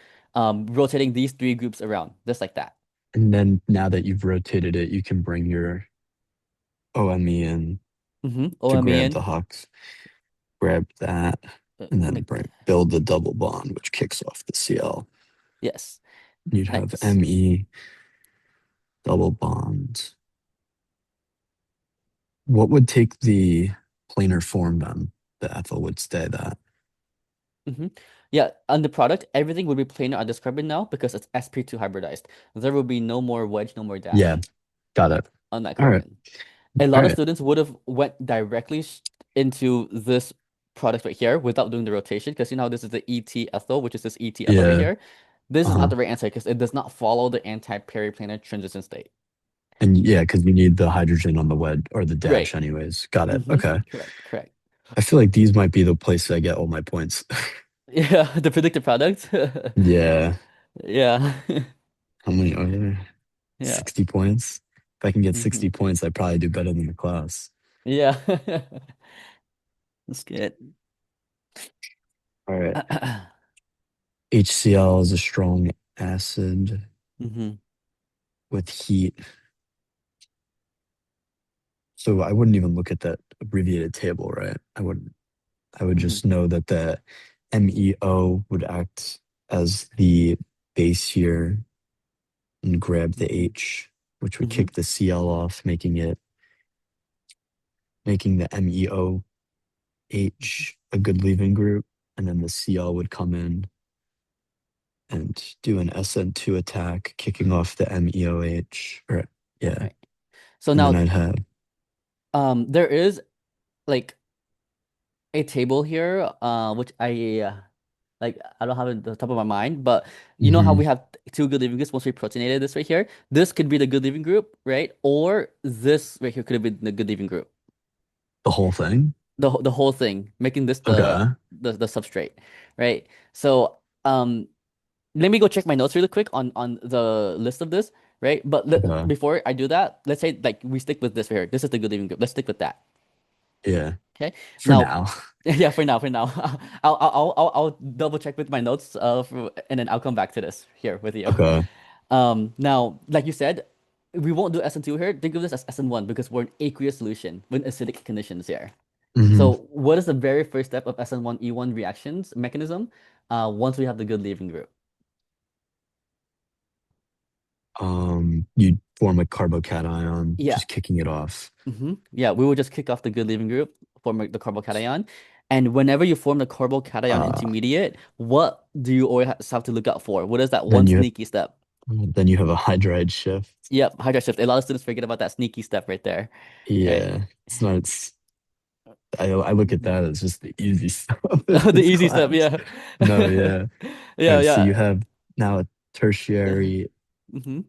rotating these three groups around, just like that. And then now that you've rotated it, you can bring your OME in to grab OMEN. the hux, grab that, and then Make bring build the double bond, which kicks off the Cl. yes, You'd have nice. Me double bonds. What would take the planar form then? The ethyl would stay that. hmm Yeah, on the product, everything would be planar on this carbon now because it's sp2 hybridized. There will be no more wedge, no more Yeah, dash got it. on that All right. carbon. A All lot of right. students would have went directly into this product right here without doing the rotation because you know how this is the ET ethyl, which is this ET ethyl right Yeah. here. This is not Uh-huh. the right answer because it does not follow the anti-periplanar transition state. And yeah, because you need the hydrogen on the wedge or the dash Right. anyways. Got it. Okay. Correct. Correct. I feel like these might be the place I get all my points. Yeah, the predicted product. Yeah. Yeah. How many are there? Yeah. 60 points. If I can get hmm 60 points, I probably do better than the class. Yeah. That's good. All right. HCl is a strong acid hmm with heat. So I wouldn't even look at that abbreviated table, right? I would hmm just know that the MEO would act as the base here and grab the hmm H, which would hmm kick the Cl off, making the MEOH a good leaving group. And then the Cl would come in and do an SN2 attack, kicking off the MEOH. Or yeah. Right. So And then now, I'd have there is like a table here, which I don't have it at the top of my mind, but you know how mhm, we have two good living groups once we protonated this right here? This could be the good living group, right? Or this right here could have been the good living group. the whole thing. The whole thing, making this Okay. the substrate, right? So let me go check my notes really quick on the list of this, right? But Okay. before I do that, let's say like we stick with this right here. This is the good living group. Let's stick with that. Yeah. Okay. For Now, now. yeah, for now, I'll double check with my notes, and then I'll come back to this here with you. Okay. Now, like you said, we won't do SN2 here. Think of this as SN1 because we're in aqueous solution with acidic conditions here. Hmm. So, what is the very first step of SN1E1 reactions mechanism? Once we have the good leaving group. You'd form a carbocation, Yeah. just kicking it off. Yeah, we will just kick off the good leaving group, form the carbocation. And whenever you form the carbocation Uh, intermediate, what do you always have to look out for? What is that then one you sneaky step? then you have a hydride shift. Yep, hydra shift. A lot of students forget about that sneaky step right there. Right. Yeah, it's not. I look at Mhm. that as just the easy stuff in The this easy step, class. yeah. No, yeah. All Yeah, right, so you yeah. have now a tertiary. hmm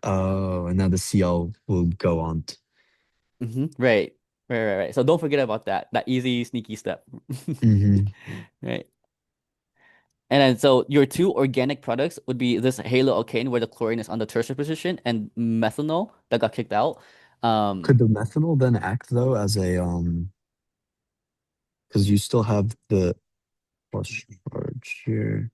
Oh, and now the Cl will go on. Right. Right. So don't forget about that easy sneaky step. Hmm. Right. And then so your two organic products would be this haloalkane where the chlorine is on the tertiary position and methanol that got kicked out. Could Um, the methanol then act though as a because you still have the plus charge here.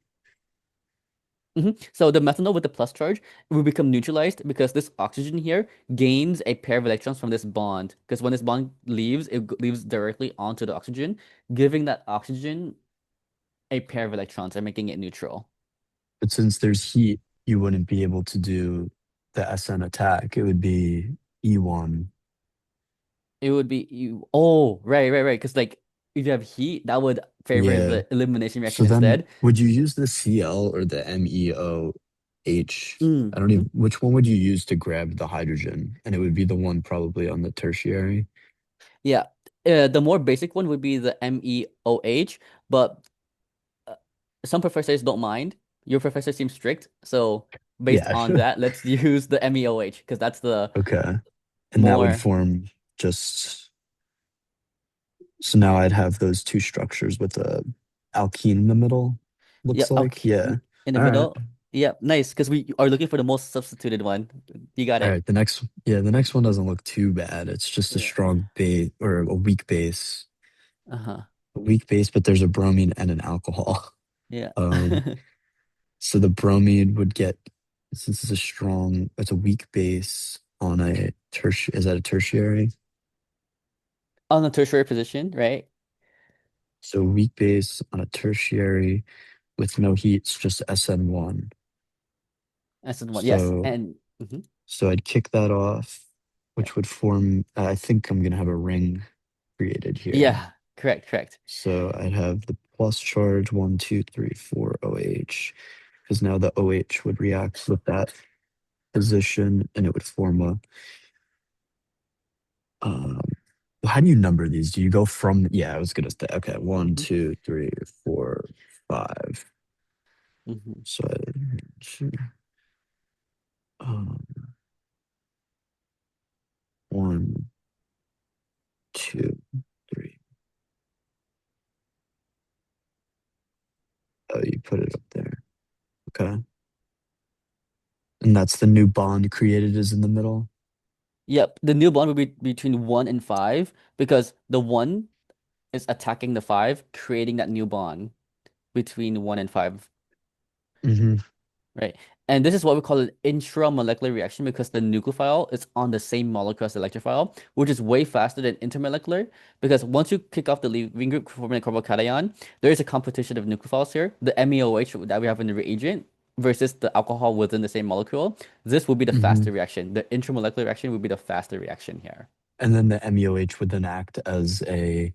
So the methanol with the plus charge will become neutralized because this oxygen here gains a pair of electrons from this bond. Because when this bond leaves, it leaves directly onto the oxygen, giving that oxygen a pair of electrons and making it neutral. But since there's heat, you wouldn't be able to do the SN attack. It would be E1. It would be you. Oh, right. Because like if you have heat, that would favor Yeah. the elimination So reaction then instead. would you use the Cl or the MEOH? I don't Mm-hmm. even, which one would you use to grab the hydrogen? And it would be the one probably on the tertiary. Yeah. The more basic one would be the MEOH, but uh, some professors don't mind. Your professor seems strict, so based Yeah. on that, let's use the MEOH because that's the Okay. And that would more. form just, so now I'd have those two structures with a alkene in the middle, looks Yep, like. okay. Yeah. In the All right. middle. Yep, nice because we are looking for the most substituted one. You got All it. right. The next one doesn't look too bad. It's just a Yeah. strong base or a weak base. Uh-huh. A weak base, but there's a bromine and an alcohol. Yeah. Um, so the bromine would get, since it's a weak base on a tertiary, is that a tertiary? On the tertiary position, right? So weak base on a tertiary with no heat, it's just SN1. That's the one. Yes. So And mhm. so I'd kick that off, Yeah. which would form, I think I'm gonna have a ring created here. Yeah, correct. So I'd have the plus charge 1, 2, 3, 4 OH, because now the OH would react with that position and it would form a um how do you number these? Do you go from, yeah, I was gonna say, okay, one, Hmm. two, three, four, five. Hmm. So um, one, two, three. Oh, you put it up there. Okay. And that's the new bond created is in the middle. Yep. The new bond will be between 1 and 5 because the 1 is attacking the 5, creating that new bond between 1 and 5. Hmm. Right. And this is what we call an intramolecular reaction because the nucleophile is on the same molecule as the electrophile, which is way faster than intermolecular. Because once you kick off the leaving group forming a carbocation, there is a competition of nucleophiles here. The MEOH that we have in the reagent versus the alcohol within the same molecule. This will be the Hmm. faster reaction. The intramolecular reaction will be the faster reaction here. And then the MEOH would then act as a,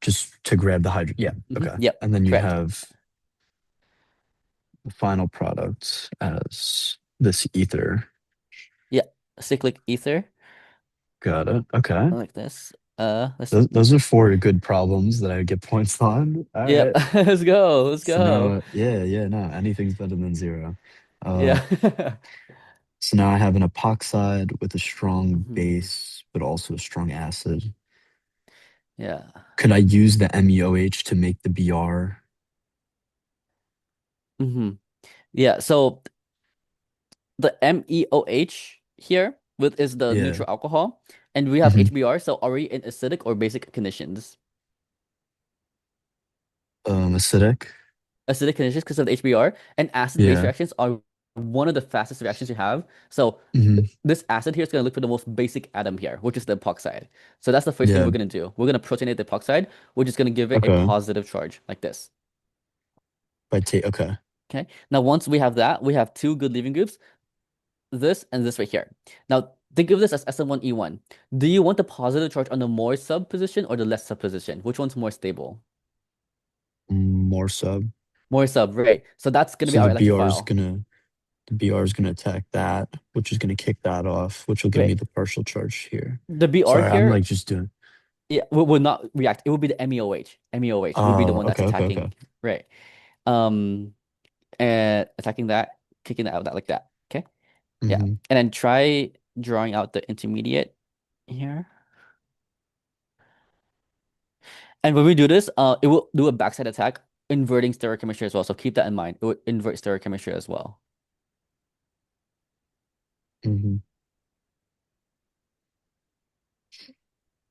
just to grab the hydrogen. Yeah. Okay. Yep. And then you'd Correct. have the final product as this ether. Yep. Cyclic ether Got it. Okay. like this. Let's Those are four good problems that I get points on. All Yep. right. Let's go. Let's So go. now, yeah, no, anything's better than zero. Uh, Yeah. so now I have an epoxide with a strong Mhm. base, but also a strong acid. Yeah. Could I use the MEOH to make the BR? Hmm. Yeah. So the MEOH here with is the Yeah. neutral alcohol, and we have Hmm. HBr, so already in acidic or basic conditions. Acidic. Acidic conditions because of the HBr and acid-base Yeah. reactions are one of the fastest reactions you have. So Hmm. this acid here is going to look for the most basic atom here, which is the epoxide. So that's the first thing Yeah. we're going to do. We're going to protonate the epoxide, which is going to give it a Okay. positive charge like this. By take. Okay. Okay. Now, once we have that, we have two good leaving groups, this and this right here. Now, think of this as SN1E1. Do you want the positive charge on the more sub position or the less sub position? Which one's more stable? More sub. More sub, right? So that's going to be So our the BR is electrophile, gonna the BR is gonna attack that, which is gonna kick that off, which will give me right? the partial charge here. The BR Sorry, I'm here, like just doing. yeah, will not react. It will be the MEOH. MEOH will be the Oh, one that's okay. attacking, right? Um, and attacking that, kicking that out, that like that. Okay, yeah, Hmm. and then try drawing out the intermediate here. And when we do this, it will do a backside attack, inverting stereochemistry as well. So keep that in mind. It would invert stereochemistry as well. Hmm.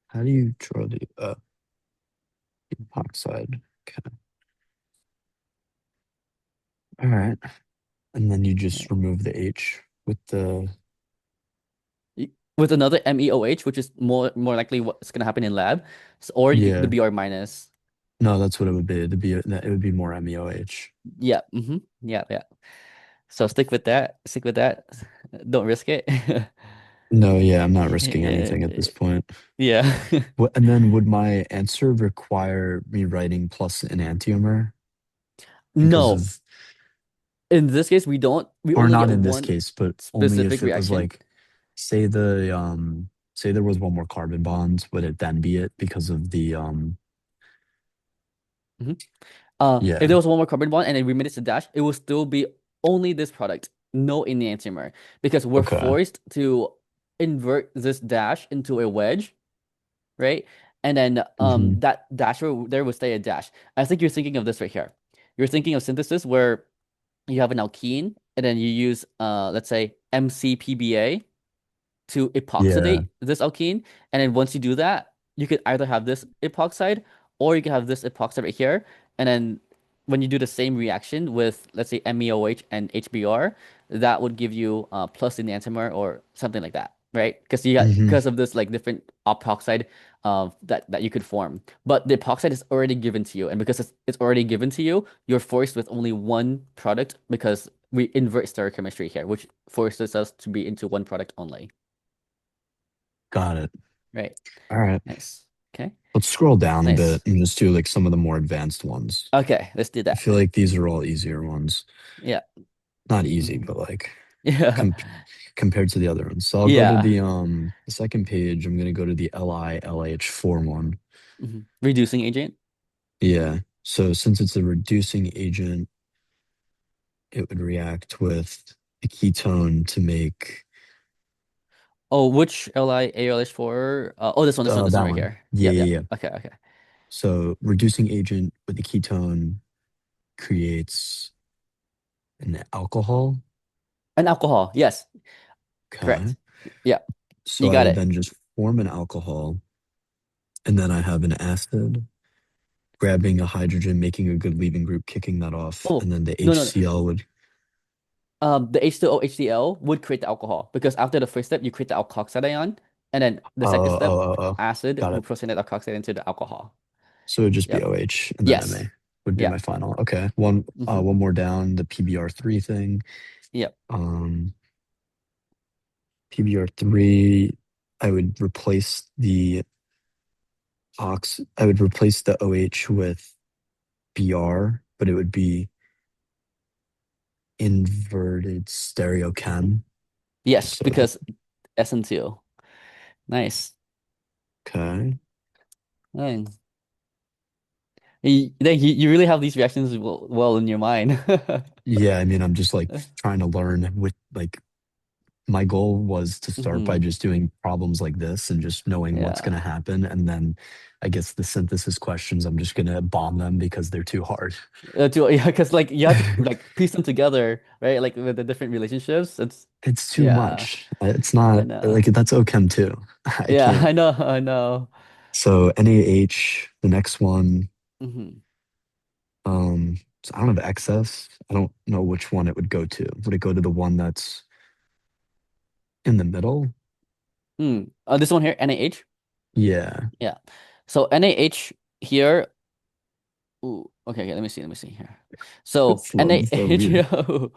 How do you draw the epoxide? Okay. All right. And then you just Right. remove the H with the, With another MEOH, which is more likely what's gonna happen in lab, or you could, the yeah. BR minus. No, that's what it would be. It would be more MEOH. Yeah. Yeah. Yeah. So stick with that. Stick with that. Don't risk it. No, yeah, I'm not risking anything at this point. Yeah. What, and then would my answer require me writing plus an enantiomer because No. of, In this case, we don't. We or only not get in this one case, but only specific if it was reaction. like, say say there was one more carbon bond, would it then be it because of the Mhm. If yeah. there was one more carbon bond and then we made it to dash, it will still be only this product, no enantiomer, because we're Okay. forced to invert this dash into a wedge, right? And then Hmm. that dash there will stay a dash. I think you're thinking of this right here. You're thinking of synthesis where you have an alkene and then you use let's say MCPBA to Yeah. epoxidate this alkene. And then once you do that, you could either have this epoxide or you can have this epoxide right here. And then when you do the same reaction with, let's say, MEOH and HBr, that would give you plus enantiomer or something like that, right? Because you got Hmm. because of this like different epoxide that you could form. But the epoxide is already given to you, and because it's already given to you, you're forced with only one product because we invert stereochemistry here, which forces us to be into one product only. Got it. Right. All right. Nice. Okay. Let's scroll down a bit Nice. and just do like some of the more advanced ones. Okay, let's do I that. feel like these are all easier ones. Yeah. Not easy, Mhm. but like Yeah. com compared to the other ones. So I'll go to Yeah. the second page. I'm gonna go to the LiLH4 one. Reducing agent. Yeah. So since it's a reducing agent, it would react with a ketone to make Oh, which LI ALH4? Oh, this one that right one. here. Yeah, Yep, yeah, yep. yeah. Okay, okay. So reducing agent with a ketone creates an alcohol. An alcohol. Yes, Okay. correct. Yeah, So you I got would it. then just form an alcohol, and then I have an acid grabbing a hydrogen, making a good leaving group, kicking that off, Oh, and then the no, no, no. HCl would. The H2O HCl would create the alcohol because after the first step, you create the alkoxide ion, and then the second step, Oh. acid Got will it. proceed that alkoxide into the alcohol. So it would just be Yep. OH, and then Yes. MA would be Yeah. my final. Okay, Mm-hmm. one more down, the PBr3 thing. Yep. Um, PBr3, I would replace the I would replace the OH with Br, but it would be inverted Mm-hmm. stereochem. Yes, So that, because SN2. Nice. okay. Nice. You really have these reactions well in your mind. Yeah, I mean, I'm just like trying to learn with like my goal was to start by hmm just doing problems like this and just knowing what's going Yeah. to happen. And then I guess the synthesis questions, I'm just going to bomb them because they're too hard. Yeah, because like you have to like piece them together, right? Like with the different relationships. It's too Yeah, much. It's I not know. like that's OChem too. I Yeah, can't. I know, I know. So NaH, the next one, hmm so I don't have excess. I don't know which one it would go to. Would it go to the one that's in the middle? This one here, NaH. Yeah. Yeah. So NaH here. Ooh, okay, let me see. Let me see here. It So flowed so NaH, weird.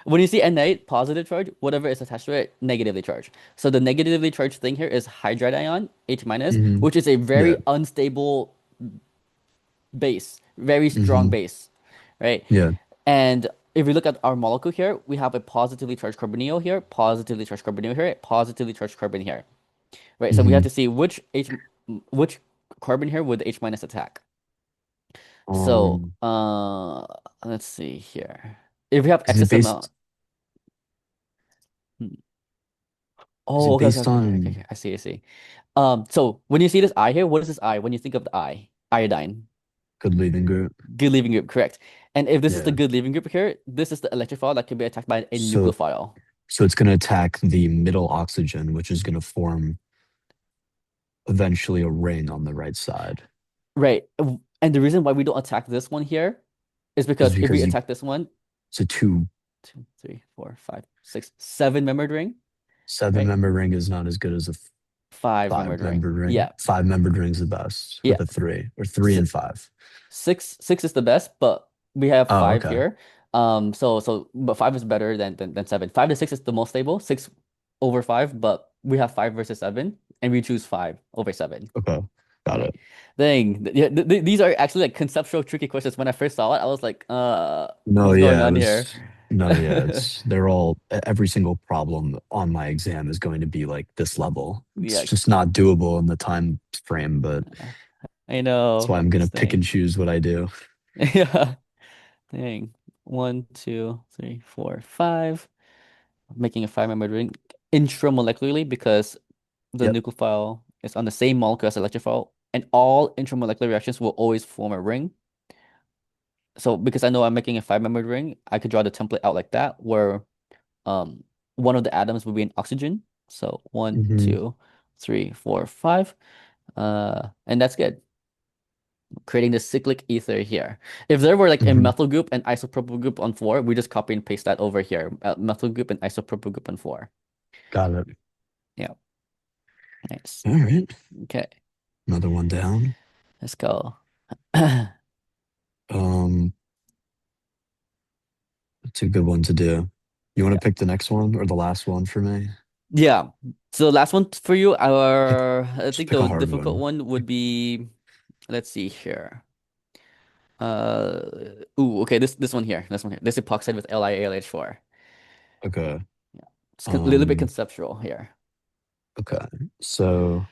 when you see Na positive charge, whatever is attached to it, negatively charged. So the negatively charged thing here is hydride ion, H minus, Hmm. which is a Yeah. very unstable base, very strong Hmm. base, right? Yeah. And if we look at our molecule here, we have a positively charged carbonyl here, positively charged carbonyl here, positively charged carbon here, right? So we have Hmm. to see which carbon here would H minus attack. So, Um, let's see here. If we have is it excess amount. based Hmm. is Oh, it okay, okay, based okay, okay, okay, on okay. I see, I see. So when you see this I here, what is this I? When you think of the I, iodine, good leaving group? good leaving group, correct? And if this is the Yeah. good leaving group here, this is the electrophile that can be attacked by a So nucleophile. so it's gonna attack the middle oxygen, which is gonna form eventually a ring on the right side. Right. And the reason why we don't attack this one here is Is because if we because attack this one, it's a two. two, three, four, five, six, seven membered ring, Seven right? member ring is not as good as a Five five membered ring. membered ring. Yeah, Five membered ring's the best yeah. with a three or three Si- and five. six is the best, but we have Oh, five okay. here. But five is better than seven. Five to six is the most stable. Six over five, but we have five versus seven, and we choose five over seven. Okay. Got Right. it. Dang. Yeah, these are actually like conceptual tricky questions. When I first saw it, I was like, No, what's going yeah, it on here? was no, yeah, it's they're all every single problem on my exam is going to be like this level. It's Yeah, just not doable in the time frame, but I that's know. why I'm gonna This pick and thing. choose what I do. Yeah. Dang. One, two, three, four, five. Making a five-membered ring intramolecularly because the Yep. nucleophile is on the same molecule as the electrophile, and all intramolecular reactions will always form a ring. So because I know I'm making a five-membered ring, I could draw the template out like that, where um one of the atoms would be an oxygen. So one, Hmm. two, three, four, five. And that's good. Creating the cyclic ether here. If there were like a Hmm. methyl group and isopropyl group on four, we just copy and paste that over here. Methyl group and isopropyl group on four. Got it. Yeah, nice. All right. Okay, Another one down. let's go. Um, it's a good one to do. You want to Yeah. pick the next one or the last one for me? Yeah. So last one for you, Pick, I just think pick a the hard difficult one. one would be, let's see here. Uh, okay, this one here, this one here. This epoxide with LiAlH4. Okay. Yeah, it's a little bit Um, conceptual here. okay. So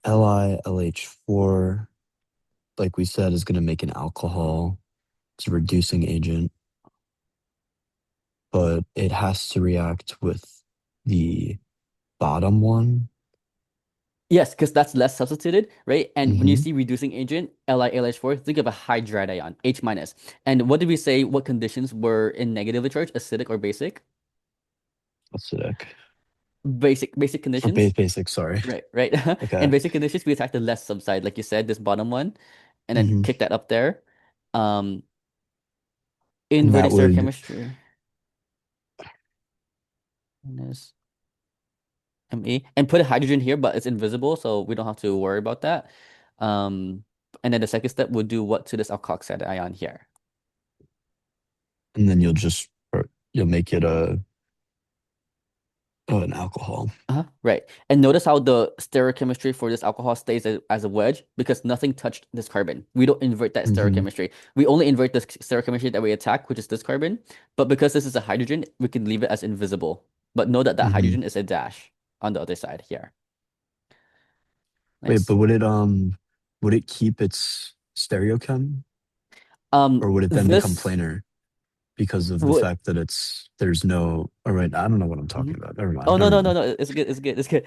LiLH4, like we said, is going to make an alcohol. It's a reducing agent, but it has to react with the bottom one. Yes, because that's less substituted, right? And when you Hmm. see reducing agent, LiLH4, think of a hydride ion, H minus. And what did we say? What conditions were in negatively charged, acidic or basic? Acidic. Basic Or conditions. basic, sorry. Right, right. In Okay. basic conditions, we attack the left subside, like you said, this bottom one, and then Hmm. kick that up there. Um, And Inverting that would, stereochemistry. Minus Me. And put a hydrogen here, but it's invisible, so we don't have to worry about that. Um, and then the second step would do what to this alkoxide ion here? and then you'll just, or you'll make it an alcohol. Right. And notice how the stereochemistry for this alcohol stays as a wedge because nothing touched this carbon. We don't invert that Hmm. stereochemistry. We only invert the stereochemistry that we attack, which is this carbon. But because this is a hydrogen, we can leave it as invisible. But know that that Hmm. hydrogen is a dash on the other side here. Wait, but Nice. would it keep its stereochem or would it then become This planar because of the would fact that there's no, all right, I don't know what I'm talking Mhm. about. Never mind, Oh no never no no mind. no! It's good. It's good. It's good.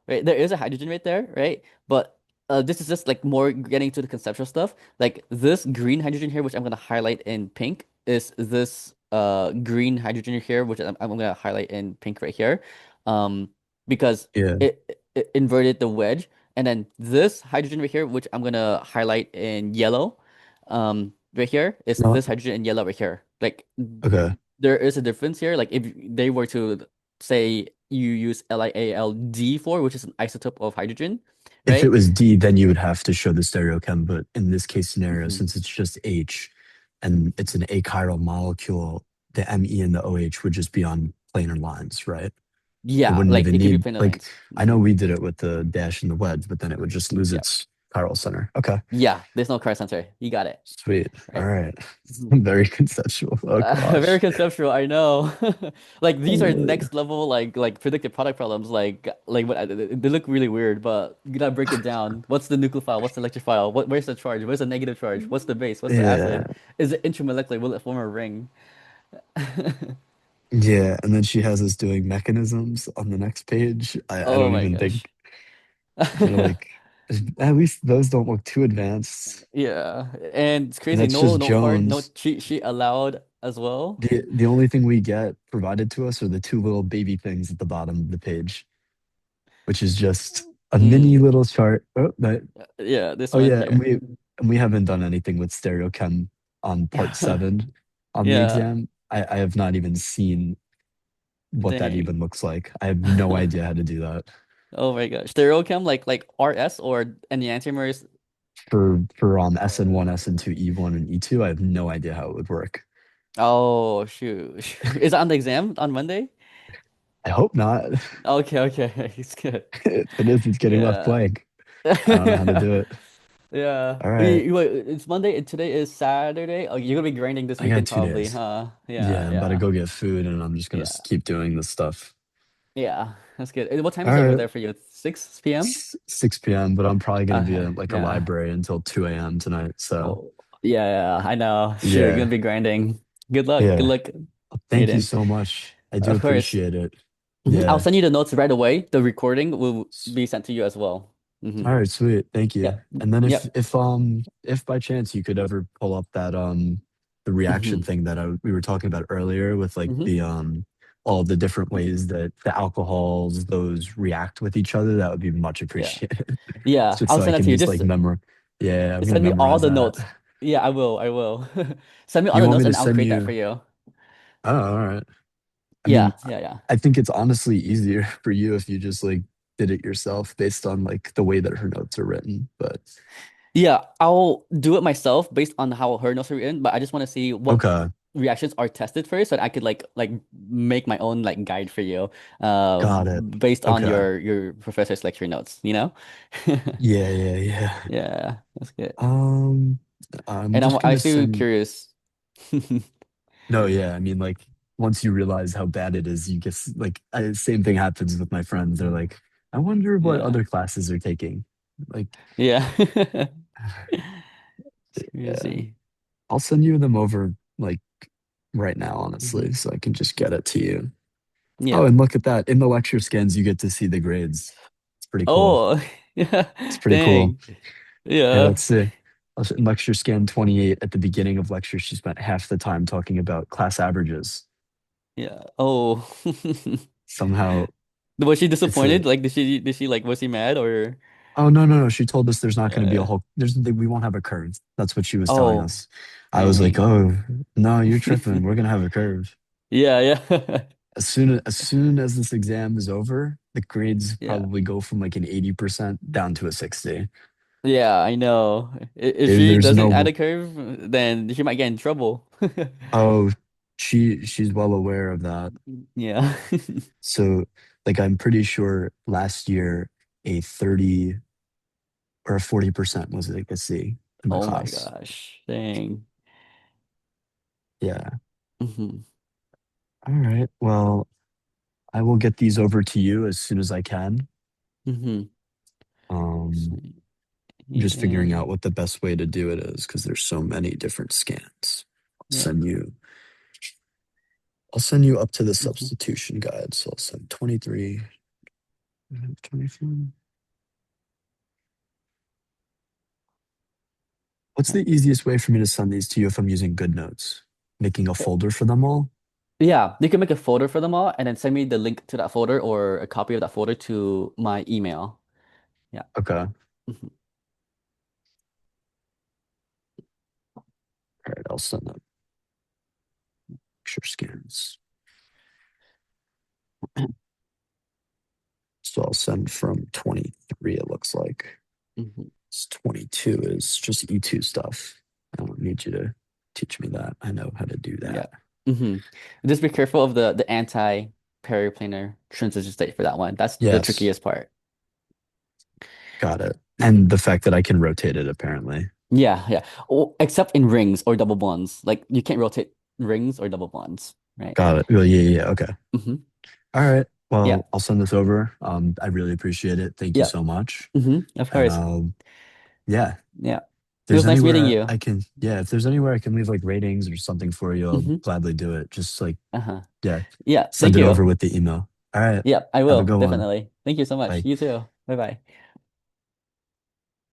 Right there is a hydrogen right there, right? But this is just like more getting to the conceptual stuff. Like this green hydrogen here, which I'm gonna highlight in pink, is this green hydrogen here, which I'm gonna highlight in pink right here, because Yeah. it inverted the wedge, and then this hydrogen right here, which I'm gonna highlight in yellow, right here is No, this hydrogen in yellow right here. Like okay. there is a difference here. Like if they were to say you use LiAlD4, which is an isotope of hydrogen, If it right? was D, then you would have to show the stereochem. But in this case scenario, Mhm. since it's just H and it's an achiral molecule, the Me and the OH would just be on planar lines, right? It Yeah, wouldn't like even it could be need, planar like, lines. I know Mhm. we did it with the dash and the wedge, but then it would just lose Yeah, its chiral center. Okay. yeah. There's no car center. You got it, Sweet. All right? right. Mhm. Very conceptual. Oh Very gosh. conceptual, I know. Like Oh these are Lord. next level, like predictive product problems. Like what they look really weird, but you gotta break it down. What's the nucleophile? What's the electrophile? Where's the charge? Where's the negative charge? What's the base? What's the Yeah. acid? Is it intramolecular? Will it form a ring? Yeah. And then she has us doing mechanisms on the next page. I Oh don't my even gosh. think they're like, at least those don't look too advanced. Yeah, and it's And crazy. that's No just note card, no Jones. cheat sheet allowed as well. The only thing we get provided to us are the two little baby things at the bottom of the page, which is just a mini Mm. little chart. Oh, that, Yeah, this oh one yeah, here. and we haven't done anything with stereochem on part 7 on the Yeah, exam. I have not even seen what that Dang. even looks like. I have no idea how to do that. Oh my gosh. Stereochem like RS or enantiomers. For SN1, SN2, E1, and E2, I have no idea how it would work. Oh shoot. Is it on the exam on Monday? I hope not. Okay, okay. It's good. If it is, it's getting left Yeah. blank. I don't know how to do it. Yeah. All right. Wait, it's Monday and today is Saturday. Oh, you're gonna be grinding this I got weekend two probably, days. huh? Yeah, Yeah, I'm about to yeah. go get food and I'm just gonna Yeah. keep doing this stuff. Yeah. That's good. And what time All is it over right. there for you? 6 p.m.? 6 p.m., but I'm probably gonna be Okay. at like a Yeah. library until 2 a.m. tonight. So Oh, yeah, yeah, I know. Sure, you're gonna yeah, be grinding. Good luck. Good yeah. luck, Thank you Aiden. so much. I do Of course. appreciate it. I'll Yeah. send you the notes right away. The recording will be sent to you as well. All right, sweet. Thank you. Yep. And then if Yep. if by chance you could ever pull up that the reaction hmm thing that we were talking about earlier with like hmm the all the different ways that the alcohols those react with each other, that would be much Yeah. appreciated. Yeah. Just I'll so I send that can to you. just Just like yeah, I'm gonna send me all memorize the that. notes. Yeah, I will. I will. Send me all You the want me notes to and I'll send create that for you you. Oh, all right. I mean, Yeah. Yeah. Yeah. I think it's honestly easier for you if you just like did it yourself based on like the way that her notes are written. But Yeah, I'll do it myself based on how her notes are written, but I just want to see what okay, reactions are tested first so that I could like make my own like guide for you got it. based on Okay. your professor's lecture notes, you know? Yeah, yeah, yeah. Yeah, that's good. Um, I'm And I'm just gonna actually send. curious. No, yeah. I mean, like once you realize how bad it is, you guess like same thing happens with my friends. They're like, I wonder what Yeah. other classes are taking. Like, Yeah. It's yeah, crazy. I'll send you them over like right now, honestly, hmm so I can just get it to you. Oh, Yeah. and look at that. In the lecture scans, you get to see the grades. It's pretty cool. Oh, yeah. It's pretty cool. Dang. Yeah, Yeah. let's see. In lecture scan 28, at the beginning of lecture, she spent half the time talking about class averages. Yeah. Oh. Somehow, Was she it's a disappointed? Like, did she like was she mad or oh no, no, no. She told us there's not going to be a uh, whole we won't have a curve. That's what she was telling oh, us. I was like, dang. oh no, you're tripping. We're gonna have a curve. Yeah, yeah. As soon as this exam is over, the grades Yeah. probably go from like an 80% down to a 60. Yeah, I know. If There, she there's doesn't add no a curve, then she might get in trouble. oh she's well aware of that. Yeah. So like I'm pretty sure last year a 30 or a 40% was like a C in my Oh my class. gosh. Dang. Yeah. hmm All right. Well, I will get these over to you as soon as I can. hmm Um, just figuring And out what the best way to do it is because there's so many different scans. I'll yeah. send you I'll send you up to the hmm substitution guide. So I'll send 23, 24. What's the easiest way for me to send these to you if I'm using GoodNotes? Making a folder for them all? Yeah, you can make a folder for them all and then send me the link to that folder or a copy of that folder to my email. Yeah. Okay. All Mhm. right, I'll send them picture scans. So I'll send from 23, it looks like. Mhm. 22 is just E2 stuff. I don't need you to teach me that. I know how to do Yeah. that. hmm Just be careful of the anti-periplanar transition state for that one. That's the Yes, trickiest part. got it. And hmm the fact that I can rotate it, apparently. Yeah, yeah. Oh, except in rings or double bonds. Like you can't rotate rings or double bonds, right? Got it. Well, yeah, yeah, yeah. Okay. hmm All right. Yeah, Well, I'll send this over. I really appreciate it. Thank you yeah. so much. Of And course. yeah, Yeah. It there's was nice meeting anywhere you. I can, yeah, if there's anywhere I can leave like ratings or something for you, I'll hmm gladly do it. Just like, Uh-huh. yeah, Yeah, send thank it you. over with the email. All right. Yeah, I Have a will, good one. definitely. Thank you so much. Bye. You too. Bye-bye.